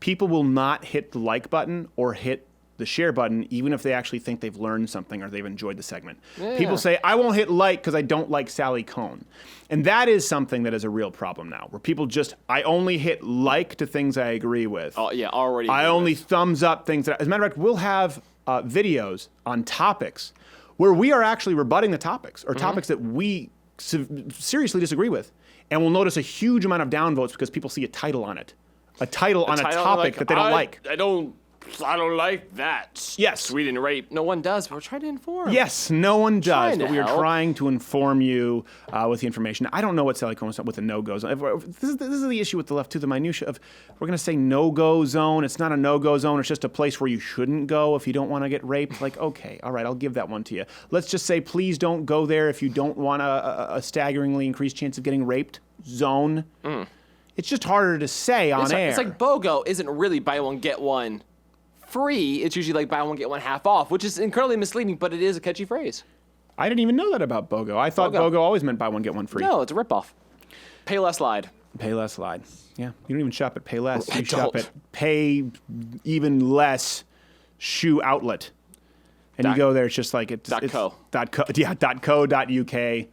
people will not hit the like button or hit the share button, even if they actually think they've learned something or they've enjoyed the segment. Yeah. People say, I won't hit like because I don't like Sally Cohn. And that is something that is a real problem now, where people just, I only hit like to things I agree with. Oh, yeah, already. I only thumbs up things that, as a matter of fact, we'll have videos on topics where we are actually rebutting the topics or topics that we seriously disagree with. And we'll notice a huge amount of downvotes because people see a title on it. A title on a topic that they don't like. I don't like that. Yes. Sweden rape. No one does, but we're trying to inform. Yes, no one does, Trying but to we are help. trying to inform you with the information. I don't know what Sally Cohen said with the no-go zone. This is the issue with the left, too, the minutia of, we're going to say no-go zone. It's not a no-go zone. It's just a place where you shouldn't go if you don't want to get raped. Like, okay, all right, I'll give that one to you. Let's just say, please don't go there if you don't want a staggeringly increased chance of getting raped zone. It's just harder to say on air. It's like BOGO isn't really buy one, get one free. It's usually like buy one, get one half off, which is incredibly misleading, but it is a catchy phrase. I didn't even know that about BOGO. I thought BOGO always meant buy one, get one free. No, it's a ripoff. Pay less, lied. Pay less, lied. Yeah, you don't even shop at Pay Less. I You shop don't. at Pay Even Less Shoe Outlet. And you go there, it's just like it's .co. Yeah, .co, .uk,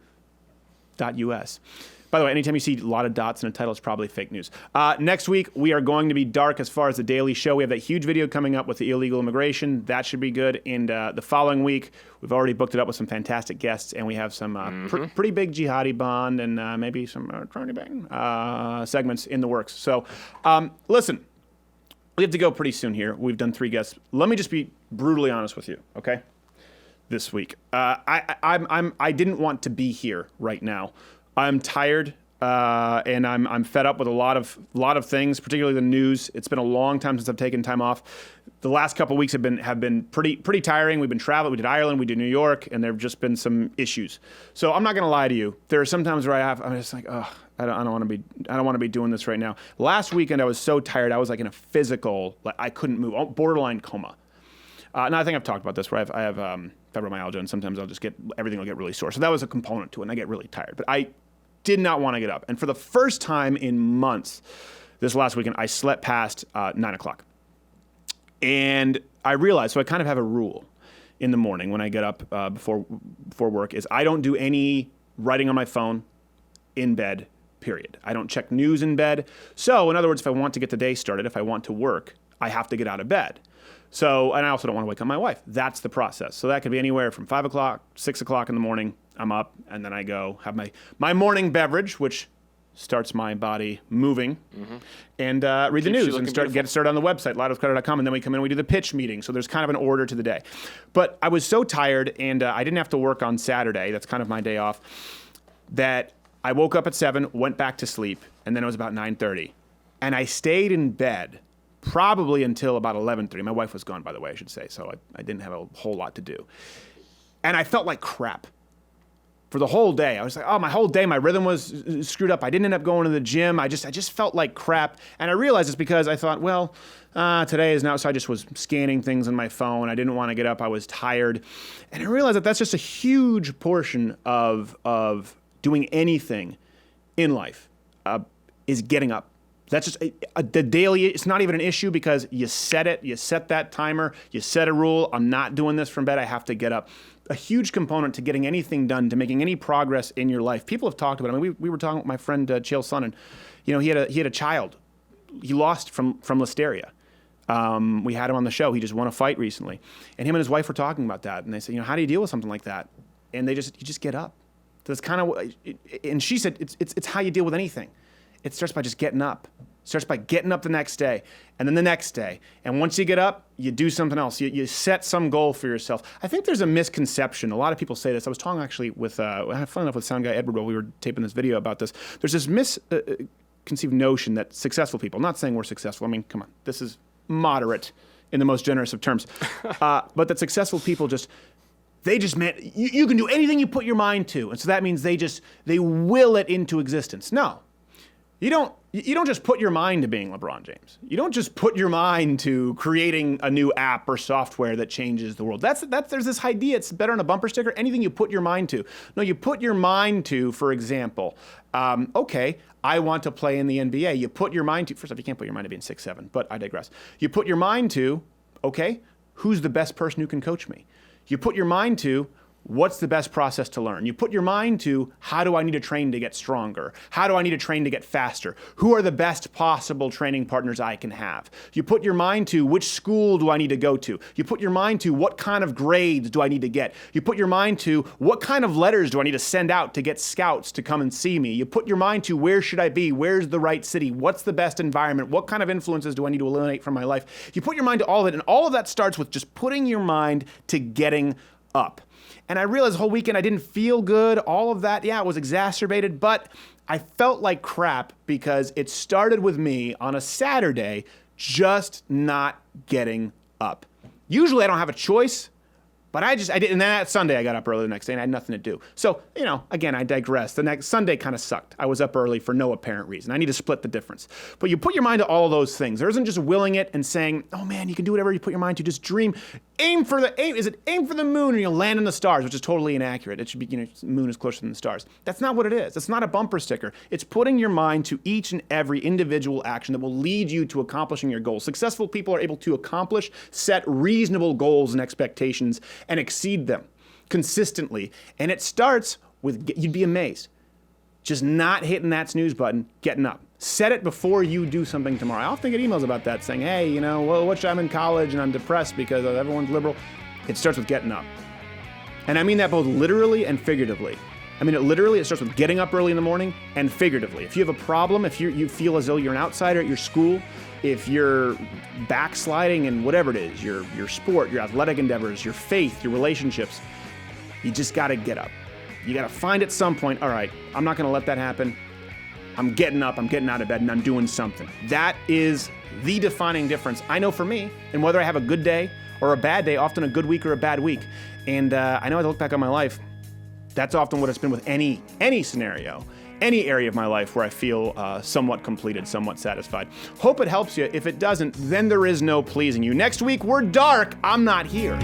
.us. By the way, anytime you see a lot of dots in a title, it's probably fake news. Next week, we are going to be dark as far as the Daily Show. We have that huge video coming up with the illegal immigration. That should be good. And the following week, we've already booked it up with some fantastic guests, and we have some pretty big jihadi bond and maybe some Tronny Bang segments in the works. So, listen, we have to go pretty soon here. We've done 3 guests. Let me just be brutally honest with you, okay? This week, I didn't want to be here right now. I'm tired, and I'm fed up with a lot of things, particularly the news. It's been a long time since I've taken time off. The last couple of weeks have been pretty tiring. We've been traveling. We did Ireland. We did New York, and there have just been some issues. So I'm not going to lie to you. There are some times where I'm just like, oh, I don't want to be doing this right now. Last weekend I was so tired. I was like in a physical, like I couldn't move, borderline coma. And I think I've talked about this, where I have fibromyalgia, and sometimes everything will get really sore. So that was a component to it, and I get really tired. But I did not want to get up. And for the first time in months, this last weekend, I slept past 9 o'clock. And I realized, so I kind of have a rule in the morning when I get up before work, is I don't do any writing on my phone in bed, period. I don't check news in bed. So in other words, if I want to get the day started, if I want to work, I have to get out of bed. So, and I also don't want to wake up my wife. That's the process. So that could be anywhere from 5 o'clock, 6 o'clock in the morning. I'm up, and then I go have my morning beverage, which starts my body moving, and read the news and get started on the website, loudwithcrowder.com, and then we come in and we do the pitch meeting. So there's kind of an order to the day. But I was so tired, and I didn't have to work on Saturday. That's kind of my day off. That I woke up at 7, went back to sleep, and then it was about 9:30. And I stayed in bed probably until about 11:30. My wife was gone, by the way, I should say, so I didn't have a whole lot to do. And I felt like crap. For the whole day, I was like, oh, my whole day, my rhythm was screwed up. I didn't end up going to the gym. I just felt like crap. And I realized it's because I thought, well, today is now, so I just was scanning things on my phone. I didn't want to get up. I was tired. And I realized that that's just a huge portion of doing anything in life is getting up. That's just the daily, it's not even an issue because you set that timer, you set a rule. I'm not doing this from bed. I have to get up. A huge component to getting anything done, to making any progress in your life. People have talked about it. I mean, we were talking with my friend Chael Sonnen. You know, he had a child. He lost from listeria. We had him on the show. He just won a fight recently, and him and his wife were talking about that. And they said, you know, how do you deal with something like that? And you just get up. That's kind of. And she said, it's how you deal with anything. It starts by just getting up. It starts by getting up the next day, and then the next day. And once you get up, you do something else. You set some goal for yourself. I think there's a misconception. A lot of people say this. I was talking actually with, I had fun enough with sound guy Edward while we were taping this video about this. There's this preconceived notion that successful people, not saying we're successful, I mean, come on, this is moderate in the most generous of terms, but that successful people you can do anything you put your mind to. And so that means they will it into existence. No, you don't just put your mind to being LeBron James. You don't just put your mind to creating a new app or software that changes the world. There's this idea, it's better on a bumper sticker, anything you put your mind to. No, you put your mind to, for example, okay, I want to play in the NBA. You put your mind to, first off, you can't put your mind to being 6'7", but I digress. You put your mind to, okay, who's the best person who can coach me? You put your mind to, what's the best process to learn? You put your mind to, how do I need to train to get stronger? How do I need to train to get faster? Who are the best possible training partners I can have? You put your mind to, which school do I need to go to? You put your mind to, what kind of grades do I need to get? You put your mind to, what kind of letters do I need to send out to get scouts to come and see me? You put your mind to, where should I be? Where's the right city? What's the best environment? What kind of influences do I need to eliminate from my life? You put your mind to all of it, and all of that starts with just putting your mind to getting up. And I realized the whole weekend I didn't feel good. All of that, yeah, it was exacerbated, but I felt like crap because it started with me on a Saturday just not getting up. Usually I don't have a choice, but I did. And then that Sunday I got up early the next day and I had nothing to do. So, again, I digress. The next Sunday kind of sucked. I was up early for no apparent reason. I need to split the difference. But you put your mind to all of those things. There isn't just willing it and saying, oh man, you can do whatever you put your mind to. Just dream. Aim for the moon and you'll land in the stars, which is totally inaccurate. It should be, the moon is closer than the stars. That's not what it is. It's not a bumper sticker. It's putting your mind to each and every individual action that will lead you to accomplishing your goals. Successful people are able to accomplish, set reasonable goals and expectations and exceed them consistently. And it starts with, you'd be amazed, just not hitting that snooze button, getting up. Set it before you do something tomorrow. I often get emails about that saying, hey, I'm in college and I'm depressed because everyone's liberal. It starts with getting up. And I mean that both literally and figuratively. I mean, it starts with getting up early in the morning and figuratively. If you have a problem, if you feel as though you're an outsider at your school, if you're backsliding in whatever it is, your sport, your athletic endeavors, your faith, your relationships, you just got to get up. You got to find at some point, all right, I'm not going to let that happen. I'm getting up, I'm getting out of bed, and I'm doing something. That is the defining difference, I know for me, and whether I have a good day or a bad day, often a good week or a bad week. And I know as I look back on my life, that's often what it's been with any scenario, any area of my life where I feel somewhat completed, somewhat satisfied. Hope it helps you. If it doesn't, then there is no pleasing you. Next week, we're dark. I'm not here.